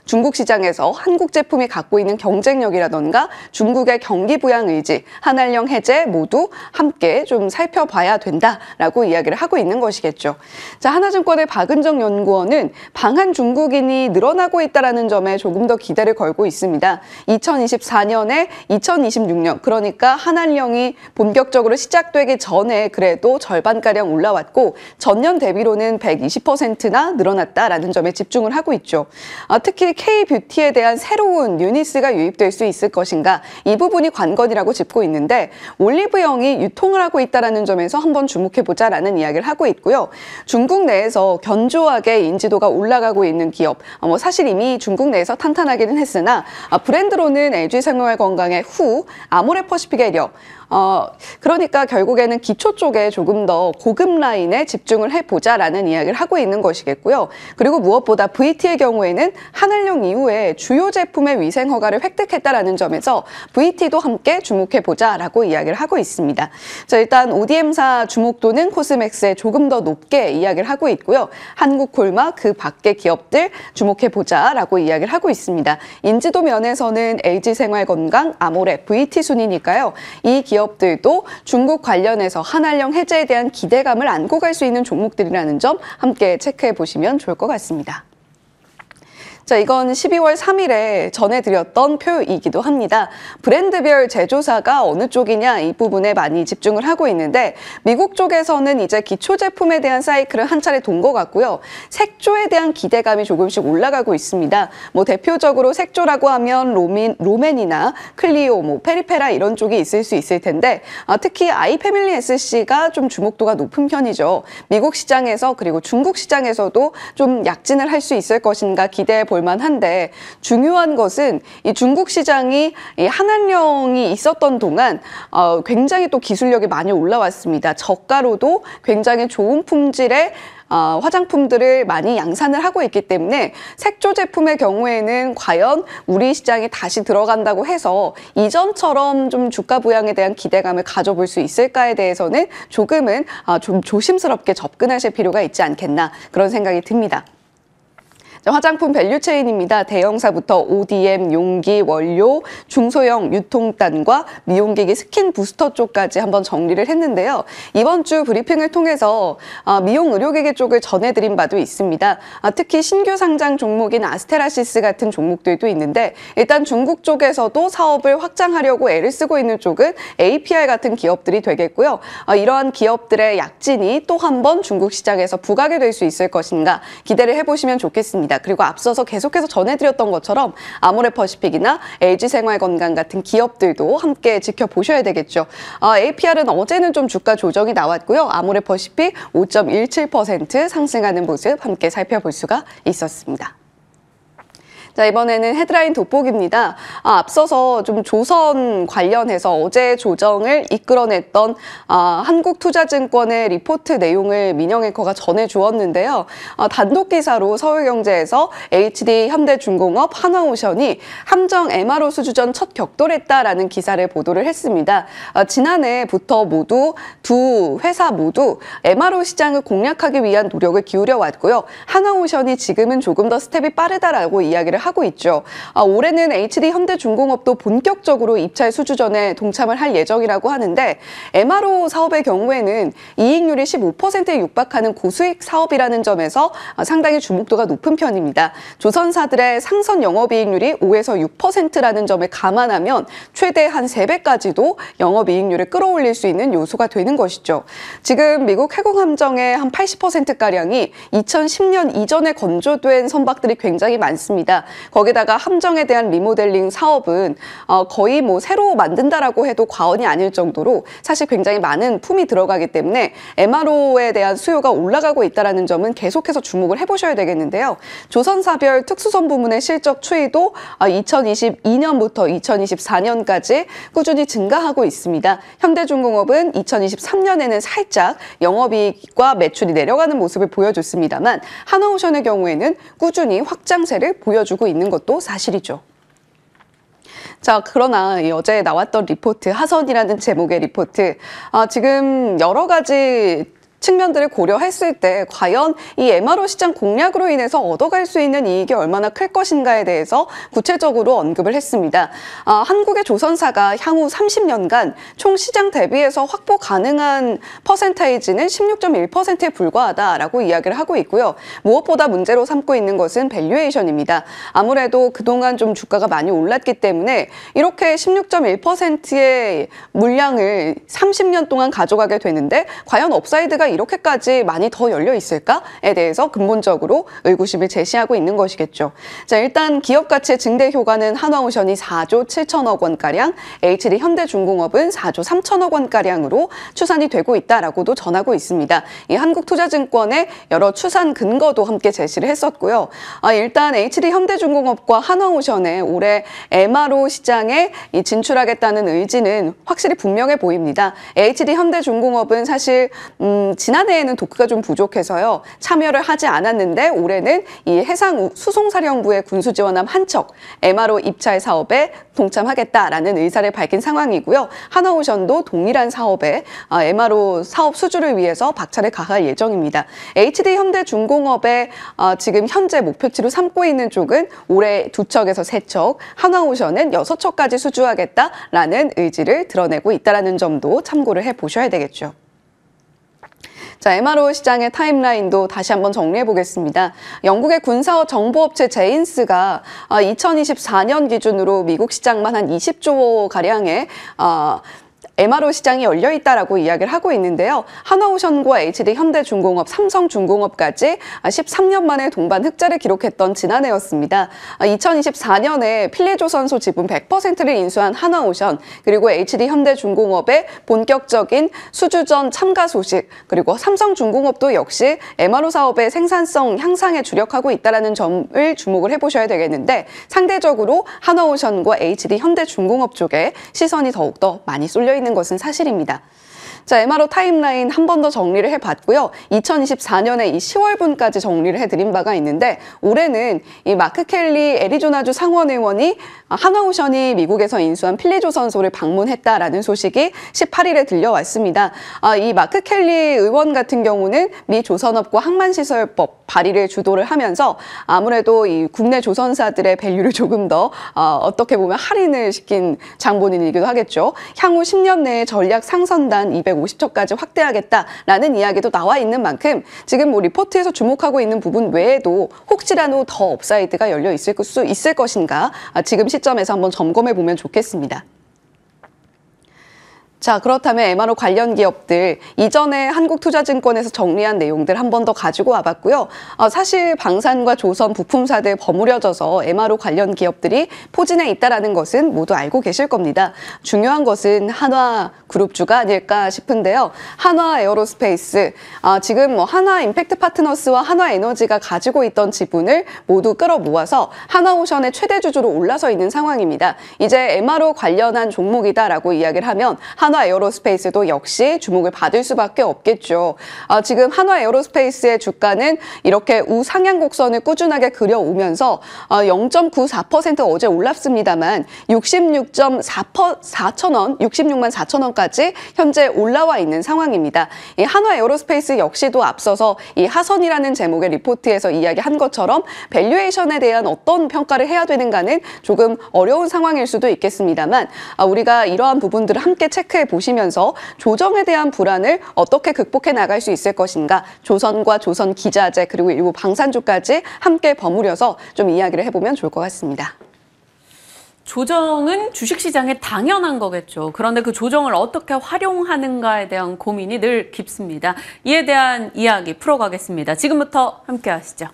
중국 시장에서 한국 제품이 갖고 있는 경쟁력이라던가 중국의 경기 부양 의지, 한한령 해제 모두 함께 좀 살펴봐야 된다라고 이야기를 하고 있는 것이겠죠. 자, 하나증권의 박은정 연구원은 방한 중국인이 늘어나고 있다는 점에 조금 더 기대를 걸고 있습니다. 2024년에 2026년, 그러니까 한한령이 본격적으로 시작되기 전에 그래도 절반가량 올라왔고 전년 대비로는 120%나 늘어났다라는 점에 집중을 하고 있죠. 특히 K-뷰티에 대한 새로운 유니스가 유입될 수 있을 것인가 이 부분이 관건이라고 짚고 있는데 올리브영이 유통을 하고 있다는 점에서 한번 주목해보자라는 이야기를 하고 있고요. 중국 내에서 견조하게 인지도가 올라가고 있는 기업, 사실 이미 중국 내에서 탄탄하기는 했으나 브랜드로는 LG생활건강의 후, 아모레퍼시픽의 력, 그러니까 결국에는 기초 쪽에 조금 더 고급 라인에 집중을 해보자라는 이야기를 하고 있는 것이겠고요. 그리고 무엇보다 VT의 경우에는 한한령 이후에 주요 제품의 위생 허가를 획득했다라는 점에서 VT도 함께 주목해보자라고 이야기를 하고 있습니다. 자, 일단 ODM사 주목도는 코스맥스에 조금 더 높게 이야기를 하고 있고요. 한국콜마 그 밖의 기업들 주목해보자라고 이야기를 하고 있습니다. 인지도 면에서는 LG생활건강, 아모레, VT 순이니까요. 이 기업들도 중국 관련해서 한한령 해제에 대한 기대감을 안고 갈 수 있는 종목들이라는 점 함께 체크해 보시면 좋을 것 같습니다. 자, 이건 12월 3일에 전해드렸던 표이기도 합니다. 브랜드별 제조사가 어느 쪽이냐 이 부분에 많이 집중을 하고 있는데 미국 쪽에서는 이제 기초 제품에 대한 사이클은 한 차례 돈 것 같고요. 색조에 대한 기대감이 조금씩 올라가고 있습니다. 대표적으로 색조라고 하면 로맨이나 클리오, 페리페라 이런 쪽이 있을 수 있을 텐데 특히 아이패밀리 SC가 좀 주목도가 높은 편이죠. 미국 시장에서 그리고 중국 시장에서도 좀 약진을 할 수 있을 것인가 기대해 볼 만한데 중요한 것은 이 중국 시장이 이 한한령이 있었던 동안 굉장히 또 기술력이 많이 올라왔습니다. 저가로도 굉장히 좋은 품질의 화장품들을 많이 양산을 하고 있기 때문에 색조 제품의 경우에는 과연 우리 시장에 다시 들어간다고 해서 이전처럼 좀 주가 부양에 대한 기대감을 가져볼 수 있을까에 대해서는 조금은 좀 조심스럽게 접근하실 필요가 있지 않겠나 그런 생각이 듭니다. 화장품 밸류체인입니다. 대형사부터 ODM, 용기, 원료, 중소형 유통단과 미용기기 스킨 부스터 쪽까지 한번 정리를 했는데요. 이번 주 브리핑을 통해서 미용 의료기기 쪽을 전해드린 바도 있습니다. 특히 신규 상장 종목인 아스테라시스 같은 종목들도 있는데 일단 중국 쪽에서도 사업을 확장하려고 애를 쓰고 있는 쪽은 APR 같은 기업들이 되겠고요. 이러한 기업들의 약진이 또 한 번 중국 시장에서 부각이 될 수 있을 것인가 기대를 해보시면 좋겠습니다. 그리고 앞서서 계속해서 전해드렸던 것처럼 아모레퍼시픽이나 LG생활건강 같은 기업들도 함께 지켜보셔야 되겠죠. APR은 어제는 좀 주가 조정이 나왔고요. 아모레퍼시픽 5.17% 상승하는 모습 함께 살펴볼 수가 있었습니다. 자, 이번에는 헤드라인 돋보기입니다. 앞서서 좀 조선 관련해서 어제 조정을 이끌어냈던 한국투자증권의 리포트 내용을 민영앵커가 전해주었는데요. 단독 기사로 서울경제에서 HD 현대중공업, 한화오션이 함정 MRO 수주전 첫 격돌했다라는 기사를 보도를 했습니다. 지난해부터 모두 두 회사 모두 MRO 시장을 공략하기 위한 노력을 기울여 왔고요. 한화오션이 지금은 조금 더 스텝이 빠르다라고 이야기를 하고 있죠. 올해는 HD 현대중공업도 본격적으로 입찰 수주전에 동참을 할 예정이라고 하는데 MRO 사업의 경우에는 이익률이 15%에 육박하는 고수익 사업이라는 점에서 상당히 주목도가 높은 편입니다. 조선사들의 상선 영업이익률이 5에서 6%라는 점을 감안하면 최대 한 3배까지도 영업이익률을 끌어올릴 수 있는 요소가 되는 것이죠. 지금 미국 해공함정의 한 80%가량이 2010년 이전에 건조된 선박들이 굉장히 많습니다. 거기다가 함정에 대한 리모델링 사업은 거의 뭐 새로 만든다라고 해도 과언이 아닐 정도로 사실 굉장히 많은 품이 들어가기 때문에 MRO에 대한 수요가 올라가고 있다는 점은 계속해서 주목을 해보셔야 되겠는데요. 조선사별 특수선 부문의 실적 추이도 2022년부터 2024년까지 꾸준히 증가하고 있습니다. 현대중공업은 2023년에는 살짝 영업이익과 매출이 내려가는 모습을 보여줬습니다만 한화오션의 경우에는 꾸준히 확장세를 보여주고 있는 것도 사실이죠. 자, 그러나 어제 나왔던 리포트, 하선이라는 제목의 리포트, 지금 여러 가지 측면들을 고려했을 때 과연 이 MRO 시장 공략으로 인해서 얻어갈 수 있는 이익이 얼마나 클 것인가에 대해서 구체적으로 언급을 했습니다. 한국의 조선사가 향후 30년간 총 시장 대비해서 확보 가능한 퍼센테이지는 16.1%에 불과하다라고 이야기를 하고 있고요. 무엇보다 문제로 삼고 있는 것은 밸류에이션입니다. 아무래도 그동안 좀 주가가 많이 올랐기 때문에 이렇게 16.1%의 물량을 30년 동안 가져가게 되는데 과연 업사이드가 이렇게까지 많이 더 열려 있을까에 대해서 근본적으로 의구심을 제시하고 있는 것이겠죠. 자, 일단 기업 가치의 증대 효과는 한화오션이 4조 7천억 원가량, HD 현대중공업은 4조 3천억 원가량으로 추산이 되고 있다라고도 전하고 있습니다. 이 한국투자증권의 여러 추산 근거도 함께 제시를 했었고요. 일단 HD 현대중공업과 한화오션의 올해 MRO 시장에 진출하겠다는 의지는 확실히 분명해 보입니다. HD 현대중공업은 사실 지난해에는 도크가 좀 부족해서요. 참여를 하지 않았는데 올해는 이 해상 수송사령부의 군수지원함 한 척 MRO 입찰 사업에 동참하겠다라는 의사를 밝힌 상황이고요. 한화오션도 동일한 사업에 MRO 사업 수주를 위해서 박차를 가할 예정입니다. HD 현대중공업의 지금 현재 목표치로 삼고 있는 쪽은 올해 2척에서 3척, 한화오션은 6척까지 수주하겠다라는 의지를 드러내고 있다는 점도 참고를 해보셔야 되겠죠. 자, MRO 시장의 타임라인도 다시 한번 정리해 보겠습니다. 영국의 군사업 정보업체 제인스가 2024년 기준으로 미국 시장만 한 20조 가량의 MRO 시장이 열려 있다라고 이야기를 하고 있는데요. 한화오션과 HD-현대중공업, 삼성중공업까지 13년 만에 동반 흑자를 기록했던 지난해였습니다. 2024년에 필리조선소 지분 100%를 인수한 한화오션, 그리고 HD-현대중공업의 본격적인 수주전 참가 소식, 그리고 삼성중공업도 역시 MRO 사업의 생산성 향상에 주력하고 있다는 점을 주목을 해보셔야 되겠는데, 상대적으로 한화오션과 HD-현대중공업 쪽에 시선이 더욱더 많이 쏠려 있는 것은 사실입니다. 자, MRO 타임라인 한 번 더 정리를 해봤고요. 2024년에 이 10월분까지 정리를 해드린 바가 있는데, 올해는 이 마크 켈리 애리조나주 상원의원이 한화오션이 미국에서 인수한 필리조선소를 방문했다라는 소식이 18일에 들려왔습니다. 이 마크 켈리 의원 같은 경우는 미 조선업과 항만시설법 발의를 주도를 하면서 아무래도 이 국내 조선사들의 밸류를 조금 더 어떻게 보면 할인을 시킨 장본인이기도 하겠죠. 향후 10년 내에 전략 상선단 250척까지 확대하겠다라는 이야기도 나와 있는 만큼 지금 뭐 리포트에서 주목하고 있는 부분 외에도 혹시라도 더 업사이드가 열려 있을 수 있을 것인가 지금 시점에서 한번 점검해 보면 좋겠습니다. 자, 그렇다면 MRO 관련 기업들, 이전에 한국투자증권에서 정리한 내용들 한 번 더 가지고 와봤고요. 사실 방산과 조선, 부품사들 버무려져서 MRO 관련 기업들이 포진해 있다는 것은 모두 알고 계실 겁니다. 중요한 것은 한화그룹주가 아닐까 싶은데요. 한화에어로스페이스, 지금 뭐 한화임팩트파트너스와 한화에너지가 가지고 있던 지분을 모두 끌어모아서 한화오션의 최대 주주로 올라서 있는 상황입니다. 이제 MRO 관련한 종목이다라고 이야기를 하면 한화에어로스페이스도 역시 주목을 받을 수밖에 없겠죠. 지금 한화에어로스페이스의 주가는 이렇게 우상향 곡선을 꾸준하게 그려오면서 0.94% 어제 올랐습니다만 66만 4천 원까지 현재 올라와 있는 상황입니다. 이 한화에어로스페이스 역시도 앞서서 이 하선이라는 제목의 리포트에서 이야기한 것처럼 밸류에이션에 대한 어떤 평가를 해야 되는가는 조금 어려운 상황일 수도 있겠습니다만 우리가 이러한 부분들을 함께 체크해 보시면서 조정에 대한 불안을 어떻게 극복해 나갈 수 있을 것인가, 조선과 조선 기자재 그리고 일부 방산주까지 함께 버무려서 좀 이야기를 해보면 좋을 것 같습니다. 조정은 주식시장에 당연한 거겠죠. 그런데 그 조정을 어떻게 활용하는가에 대한 고민이 늘 깊습니다. 이에 대한 이야기 풀어가겠습니다. 지금부터 함께 하시죠.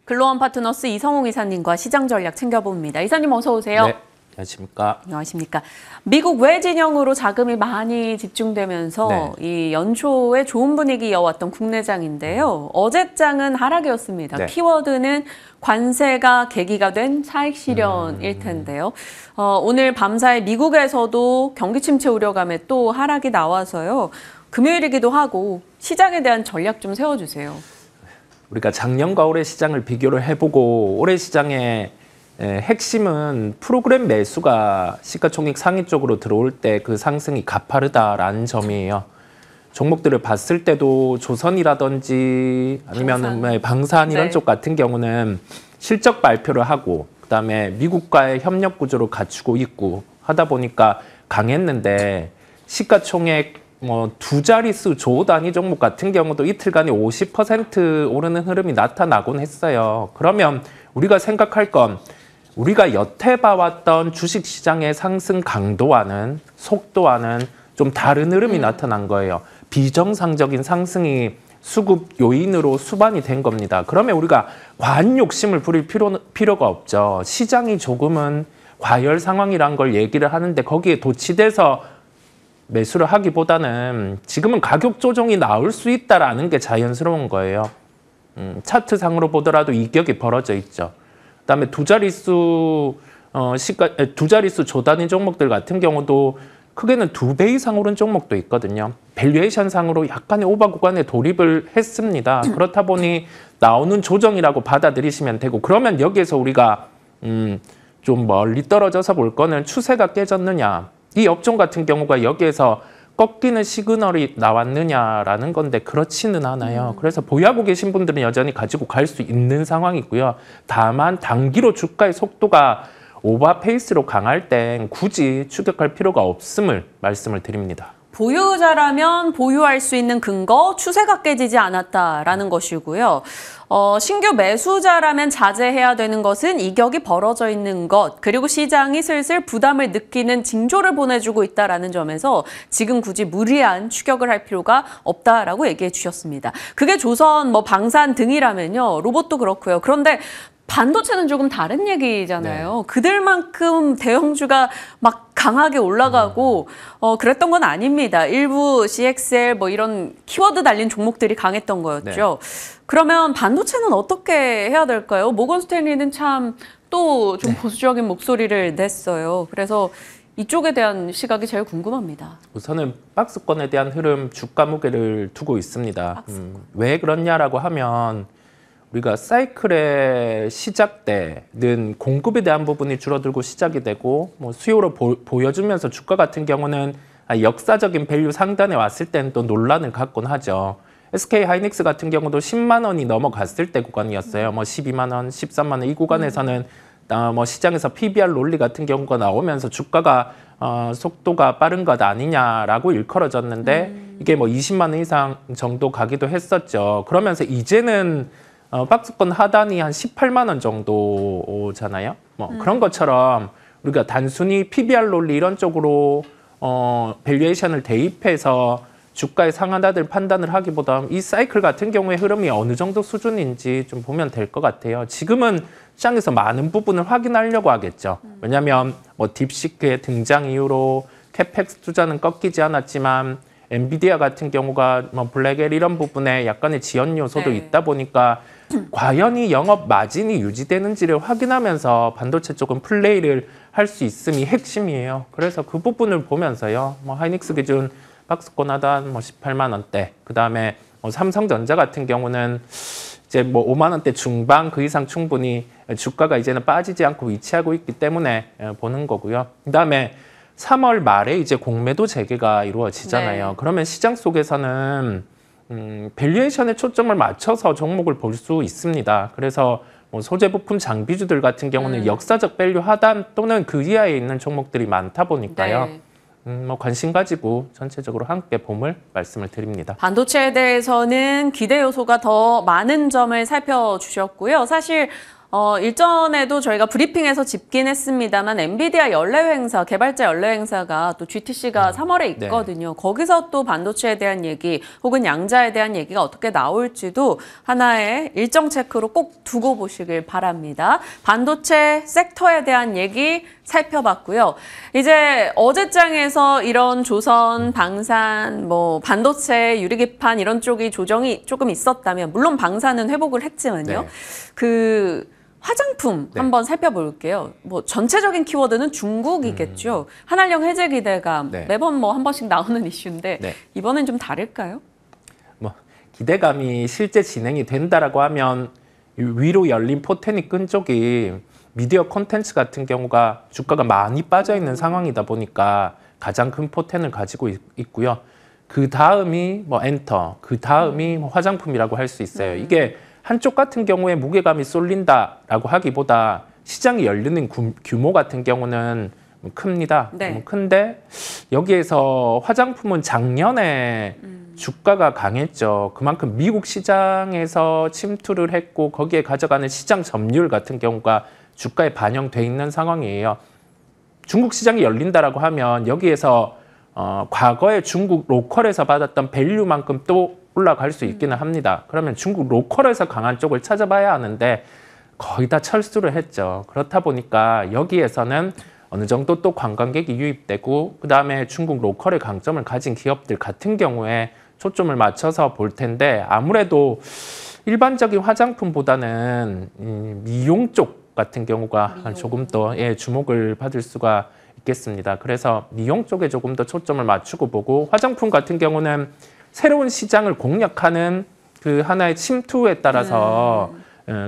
글로원 파트너스 이성홍 이사님과 시장 전략 챙겨봅니다. 이사님 어서 오세요. 네, 안녕하십니까. 안녕하십니까. 미국 외 진영으로 자금이 많이 집중되면서 이 연초에 좋은 분위기 이어왔던 국내장인데요. 어제장은 하락이었습니다. 키워드는 관세가 계기가 된 차익 실현일 텐데요. 오늘 밤사이 미국에서도 경기 침체 우려감에 또 하락이 나와서요. 금요일이기도 하고 시장에 대한 전략 좀 세워주세요. 우리가 작년과 올해 시장을 비교를 해보고 올해 시장의 핵심은 프로그램 매수가 시가총액 상위 쪽으로 들어올 때 그 상승이 가파르다라는 점이에요. 종목들을 봤을 때도 조선이라든지 아니면 방산 이런 쪽 같은 경우는 실적 발표를 하고 그다음에 미국과의 협력 구조를 갖추고 있고 하다 보니까 강했는데 시가총액 두 자릿수 조 단위 종목 같은 경우도 이틀간에 50% 오르는 흐름이 나타나곤 했어요. 그러면 우리가 생각할 건 우리가 여태 봐왔던 주식시장의 상승 강도와는 속도와는 좀 다른 흐름이 나타난 거예요. 비정상적인 상승이 수급 요인으로 수반이 된 겁니다. 그러면 우리가 과한 욕심을 부릴 필요가 없죠. 시장이 조금은 과열 상황이란 걸 얘기를 하는데 거기에 도취돼서 매수를 하기보다는 지금은 가격 조정이 나올 수 있다라는 게 자연스러운 거예요. 차트상으로 보더라도 이격이 벌어져 있죠. 그다음에 두 자릿수 조단위 종목들 같은 경우도 크게는 2배 이상 오른 종목도 있거든요. 밸류에이션 상으로 약간의 오버 구간에 돌입을 했습니다. 그렇다 보니 나오는 조정이라고 받아들이시면 되고 그러면 여기에서 우리가 좀 멀리 떨어져서 볼 거는 추세가 깨졌느냐. 이 업종 같은 경우가 여기에서 꺾이는 시그널이 나왔느냐라는 건데 그렇지는 않아요. 그래서 보유하고 계신 분들은 여전히 가지고 갈 수 있는 상황이고요. 다만 단기로 주가의 속도가 오버 페이스로 강할 땐 굳이 추격할 필요가 없음을 말씀을 드립니다. 보유자라면 보유할 수 있는 근거, 추세가 깨지지 않았다라는 것이고요. 신규 매수자라면 자제해야 되는 것은 이격이 벌어져 있는 것, 그리고 시장이 슬슬 부담을 느끼는 징조를 보내주고 있다라는 점에서 지금 굳이 무리한 추격을 할 필요가 없다라고 얘기해 주셨습니다. 그게 조선, 방산 등이라면요. 로봇도 그렇고요. 그런데 반도체는 조금 다른 얘기잖아요. 그들만큼 대형주가 막 강하게 올라가고 그랬던 건 아닙니다. 일부 CXL 이런 키워드 달린 종목들이 강했던 거였죠. 그러면 반도체는 어떻게 해야 될까요? 모건 스탠리는 참 또 좀 보수적인 목소리를 냈어요. 그래서 이쪽에 대한 시각이 제일 궁금합니다. 우선은 박스권에 대한 흐름 주가 무게를 두고 있습니다. 왜 그렇냐라고 하면 우리가 사이클의 시작 때는 공급에 대한 부분이 줄어들고 시작이 되고 수요로 보여주면서 주가 같은 경우는 역사적인 밸류 상단에 왔을 때는 또 논란을 갖곤 하죠. SK 하이닉스 같은 경우도 10만 원이 넘어갔을 때 구간이었어요. 12만 원, 13만 원 이 구간에서는 시장에서 PBR 논리 같은 경우가 나오면서 주가가 속도가 빠른 것 아니냐라고 일컬어졌는데 이게 20만 원 이상 정도 가기도 했었죠. 그러면서 이제는 박스권 하단이 한 18만 원 정도잖아요. 그런 것처럼 우리가 단순히 PBR 논리 이런 쪽으로 밸류에이션을 대입해서 주가의 상한다들 판단을 하기보다 이 사이클 같은 경우에 흐름이 어느 정도 수준인지 좀 보면 될 것 같아요. 지금은 시장에서 많은 부분을 확인하려고 하겠죠. 왜냐하면 딥시크의 등장 이후로 캐펙스 투자는 꺾이지 않았지만 엔비디아 같은 경우가 블랙엘 이런 부분에 약간의 지연 요소도 있다 보니까 과연 이 영업 마진이 유지되는지를 확인하면서 반도체 쪽은 플레이를 할 수 있음이 핵심이에요. 그래서 그 부분을 보면서요. 하이닉스 기준 박스권 하단 18만 원대, 그 다음에 삼성전자 같은 경우는 이제 5만 원대 중반 그 이상 충분히 주가가 이제는 빠지지 않고 위치하고 있기 때문에 보는 거고요. 그 다음에 3월 말에 이제 공매도 재개가 이루어지잖아요. 그러면 시장 속에서는 밸류에이션에 초점을 맞춰서 종목을 볼 수 있습니다. 그래서 소재 부품 장비주들 같은 경우는 역사적 밸류 하단 또는 그 이하에 있는 종목들이 많다 보니까요. 관심 가지고 전체적으로 함께 봄을 말씀을 드립니다. 반도체에 대해서는 기대 요소가 더 많은 점을 살펴주셨고요. 사실 일전에도 저희가 브리핑에서 짚긴 했습니다만 엔비디아 연례 행사, 개발자 연례 행사가 또 GTC가 3월에 있거든요. 거기서 또 반도체에 대한 얘기 혹은 양자에 대한 얘기가 어떻게 나올지도 하나의 일정 체크로 꼭 두고 보시길 바랍니다. 반도체 섹터에 대한 얘기 살펴봤고요. 이제 어제장에서 이런 조선, 방산, 반도체, 유리기판 이런 쪽이 조정이 조금 있었다면 물론 방산은 회복을 했지만요. 화장품 한번 살펴볼게요. 전체적인 키워드는 중국이겠죠. 한한령 해제 기대감 매번 한 번씩 나오는 이슈인데 이번엔 좀 다를까요? 기대감이 실제 진행이 된다라고 하면 위로 열린 포텐이 끈 쪽이 미디어 콘텐츠 같은 경우가 주가가 많이 빠져 있는 상황이다 보니까 가장 큰 포텐을 가지고 있고요. 그 다음이 엔터, 그 다음이 화장품이라고 할 수 있어요. 이게 한쪽 같은 경우에 무게감이 쏠린다라고 하기보다 시장이 열리는 규모 같은 경우는 큽니다. 큰데 여기에서 화장품은 작년에 주가가 강했죠. 그만큼 미국 시장에서 침투를 했고 거기에 가져가는 시장 점유율 같은 경우가 주가에 반영돼 있는 상황이에요. 중국 시장이 열린다라고 하면 여기에서 과거에 중국 로컬에서 받았던 밸류만큼 또 올라갈 수 있기는 합니다. 그러면 중국 로컬에서 강한 쪽을 찾아봐야 하는데 거의 다 철수를 했죠. 그렇다 보니까 여기에서는 어느 정도 또 관광객이 유입되고 그다음에 중국 로컬의 강점을 가진 기업들 같은 경우에 초점을 맞춰서 볼 텐데 아무래도 일반적인 화장품보다는 미용 쪽 같은 경우가 조금 더 주목을 받을 수가 있겠습니다. 그래서 미용 쪽에 조금 더 초점을 맞추고 보고 화장품 같은 경우는 새로운 시장을 공략하는 그 하나의 침투에 따라서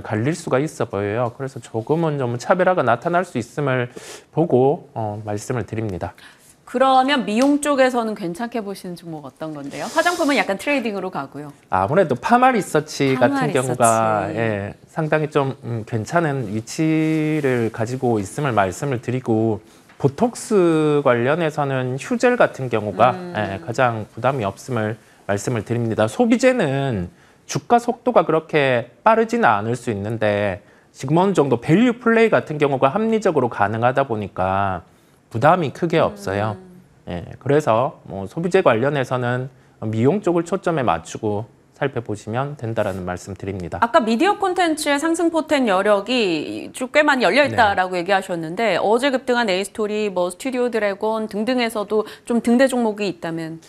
갈릴 수가 있어 보여요. 그래서 조금은 좀 차별화가 나타날 수 있음을 보고 말씀을 드립니다. 그러면 미용 쪽에서는 괜찮게 보시는 종목 어떤 건데요? 화장품은 약간 트레이딩으로 가고요. 아무래도 파마 리서치 같은 파마 경우가 리서치. 예, 상당히 좀 괜찮은 위치를 가지고 있음을 말씀을 드리고 보톡스 관련해서는 휴젤 같은 경우가 예, 가장 부담이 없음을 말씀을 드립니다. 소비재는 주가 속도가 그렇게 빠르지는 않을 수 있는데 지금 어느 정도 밸류 플레이 같은 경우가 합리적으로 가능하다 보니까 부담이 크게 없어요. 예, 그래서 뭐 소비재 관련해서는 미용 쪽을 초점에 맞추고 살펴보시면 된다라는 말씀 드립니다. 아까 미디어 콘텐츠의 상승 포텐 여력이 좀 꽤 많이 열려 있다라고 얘기하셨는데 어제 급등한 에이스토리, 뭐 스튜디오 드래곤 등등에서도 좀 등대 종목이 있다면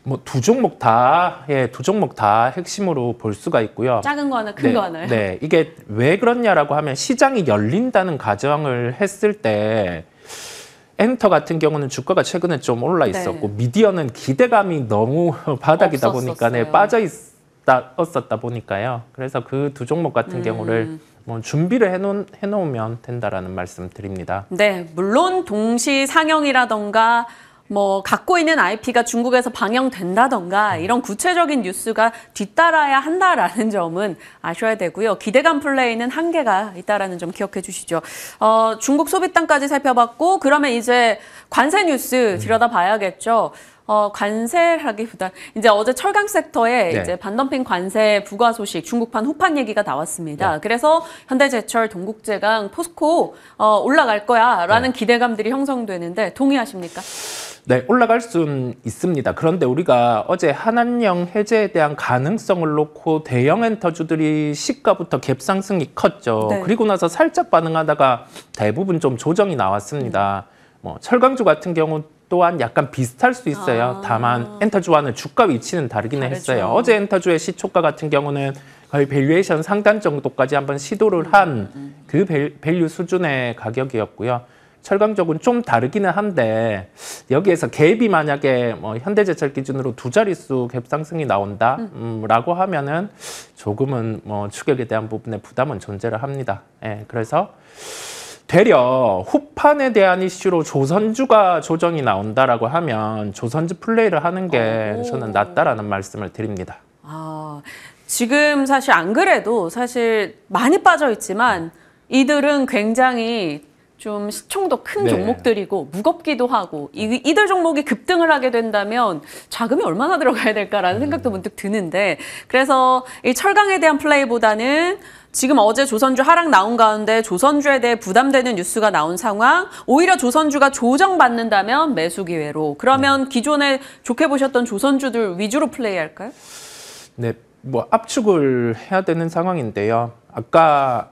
뭐 두 종목 다, 예, 두 종목 다 핵심으로 볼 수가 있고요. 작은 거 하나, 큰 거 하나요? 네, 이게 왜 그렇냐라고 하면 시장이 열린다는 가정을 했을 때 엔터 같은 경우는 주가가 최근에 좀 올라 있었고 미디어는 기대감이 너무 바닥이다 보니까 빠져 있었다 보니까요. 그래서 그 두 종목 같은 경우를 뭐 준비를 해놓으면 된다라는 말씀 드립니다. 네, 물론 동시 상영이라던가 뭐 갖고 있는 IP가 중국에서 방영된다던가 이런 구체적인 뉴스가 뒤따라야 한다라는 점은 아셔야 되고요. 기대감 플레이는 한계가 있다라는 점 기억해 주시죠. 중국 소비땅까지 살펴봤고 그러면 이제 관세 뉴스 들여다봐야겠죠. 관세라기보다 이제 어제 철강 섹터에 네. 이제 반덤핑 관세 부과 소식, 중국판 후판 얘기가 나왔습니다. 네. 그래서 현대제철, 동국제강, 포스코 올라갈 거야라는 기대감들이 형성되는데 동의하십니까? 네, 올라갈 수는 있습니다. 그런데 우리가 어제 한한령 해제에 대한 가능성을 놓고 대형 엔터주들이 시가부터 갭 상승이 컸죠. 네. 그리고 나서 살짝 반응하다가 대부분 좀 조정이 나왔습니다. 뭐 철강주 같은 경우 또한 약간 비슷할 수 있어요. 다만 엔터주와는 주가 위치는 다르긴 했어요. 어제 엔터주의 시초가 같은 경우는 거의 밸류에이션 상단 정도까지 한번 시도를 한 그 밸류 수준의 가격이었고요. 철강 쪽은 좀 다르기는 한데 여기에서 갭이 만약에 뭐 현대제철 기준으로 두 자릿수 갭 상승이 나온다 라고 하면은 조금은 뭐 추격에 대한 부분에 부담은 존재를 합니다. 예, 그래서 되려 후판에 대한 이슈로 조선주가 조정이 나온다라고 하면 조선주 플레이를 하는 게 저는 낫다라는 말씀을 드립니다. 지금 사실 안 그래도 사실 많이 빠져 있지만 이들은 굉장히 좀 시총도 큰 네. 종목들이고 무겁기도 하고 이들 종목이 급등을 하게 된다면 자금이 얼마나 들어가야 될까라는 생각도 문득 드는데 그래서 이 철강에 대한 플레이보다는 지금 어제 조선주 하락 나온 가운데 조선주에 대해 부담되는 뉴스가 나온 상황 오히려 조선주가 조정받는다면 매수 기회로 그러면 기존에 좋게 보셨던 조선주들 위주로 플레이할까요? 네, 뭐 압축을 해야 되는 상황인데요. 아까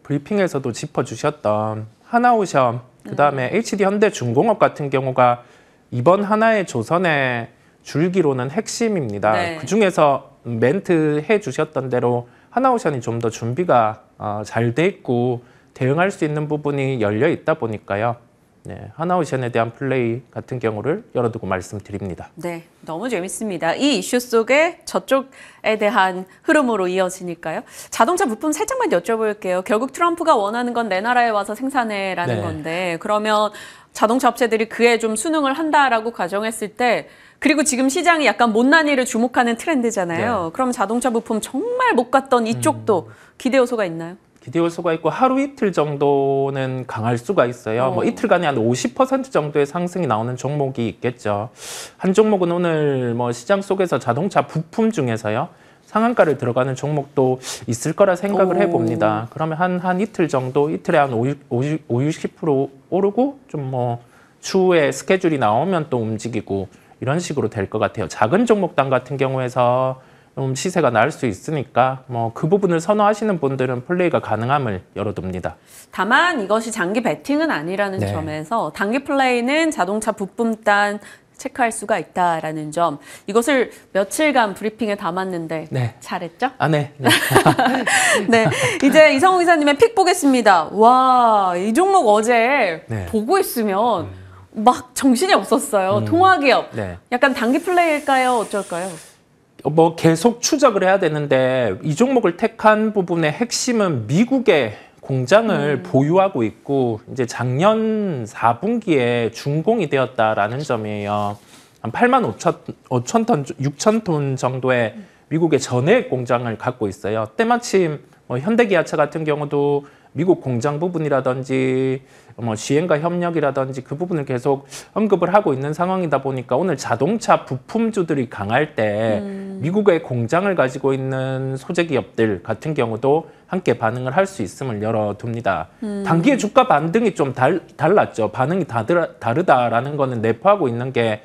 브리핑에서도 짚어주셨던 하나오션, 그다음에 HD현대중공업 같은 경우가 이번 하나의 조선의 줄기로는 핵심입니다. 네. 그중에서 멘트 해주셨던 대로 하나오션이 좀 더 준비가 잘 돼 있고 대응할 수 있는 부분이 열려 있다 보니까요. 네, 하나오션에 대한 플레이 같은 경우를 열어두고 말씀드립니다. 네, 너무 재밌습니다. 이 이슈 속에 저쪽에 대한 흐름으로 이어지니까요. 자동차 부품 살짝만 여쭤볼게요. 결국 트럼프가 원하는 건 내 나라에 와서 생산해라는 네. 건데 그러면 자동차 업체들이 그에 좀 순응을 한다라고 가정했을 때 그리고 지금 시장이 약간 못난이를 주목하는 트렌드잖아요. 네. 그럼 자동차 부품 정말 못 갔던 이쪽도 기대 요소가 있나요? 기대 요소가 있고 하루 이틀 정도는 강할 수가 있어요. 뭐 이틀간에 한 50% 정도의 상승이 나오는 종목이 있겠죠. 한 종목은 오늘 뭐 시장 속에서 자동차 부품 중에서요. 상한가를 들어가는 종목도 있을 거라 생각을 해봅니다. 그러면 한 이틀 정도, 이틀에 한 50% 오르고 좀 뭐 추후에 스케줄이 나오면 또 움직이고 이런 식으로 될 것 같아요. 작은 종목당 같은 경우에서 좀 시세가 날 수 있으니까 뭐 그 부분을 선호하시는 분들은 플레이가 가능함을 열어둡니다. 다만 이것이 장기 베팅은 아니라는 네. 점에서 단기 플레이는 자동차 부품단 체크할 수가 있다라는 점. 이것을 며칠간 브리핑에 담았는데 네. 잘했죠? 네. 네. 네, 이제 이성우 기자님의 픽 보겠습니다. 와, 이 종목 어제 네. 보고 있으면 막 정신이 없었어요. 통화기업. 네. 약간 단기 플레이일까요? 어쩔까요? 뭐 계속 추적을 해야 되는데 이 종목을 택한 부분의 핵심은 미국의 공장을 보유하고 있고 이제 작년 4분기에 준공이 되었다라는 점이에요. 한 8만 5천 톤, 6천 톤 정도의 미국의 전해액 공장을 갖고 있어요. 때마침 현대기아차 같은 경우도 미국 공장 부분이라든지 시행과 협력이라든지 그 부분을 계속 언급을 하고 있는 상황이다 보니까 오늘 자동차 부품주들이 강할 때 미국의 공장을 가지고 있는 소재 기업들 같은 경우도 함께 반응을 할 수 있음을 열어둡니다. 단기에 주가 반등이 좀 달랐죠. 반응이 다르다라는 거는 내포하고 있는 게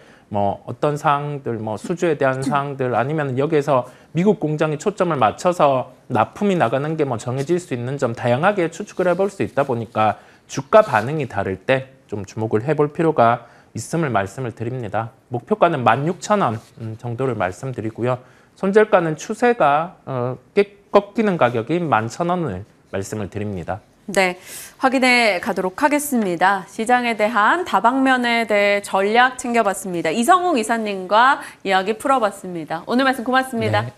어떤 사항들, 수주에 대한 사항들 아니면 여기에서 미국 공장이 초점을 맞춰서 납품이 나가는 게 정해질 수 있는 점 다양하게 추측을 해볼 수 있다 보니까 주가 반응이 다를 때 좀 주목을 해볼 필요가 있음을 말씀을 드립니다. 목표가는 16,000원 정도를 말씀드리고요. 손절가는 추세가 꺾이는 가격이 11,000원을 말씀을 드립니다. 네, 확인해 가도록 하겠습니다. 시장에 대한 다방면에 대해 전략 챙겨봤습니다. 이성웅 이사님과 이야기 풀어봤습니다. 오늘 말씀 고맙습니다. 네.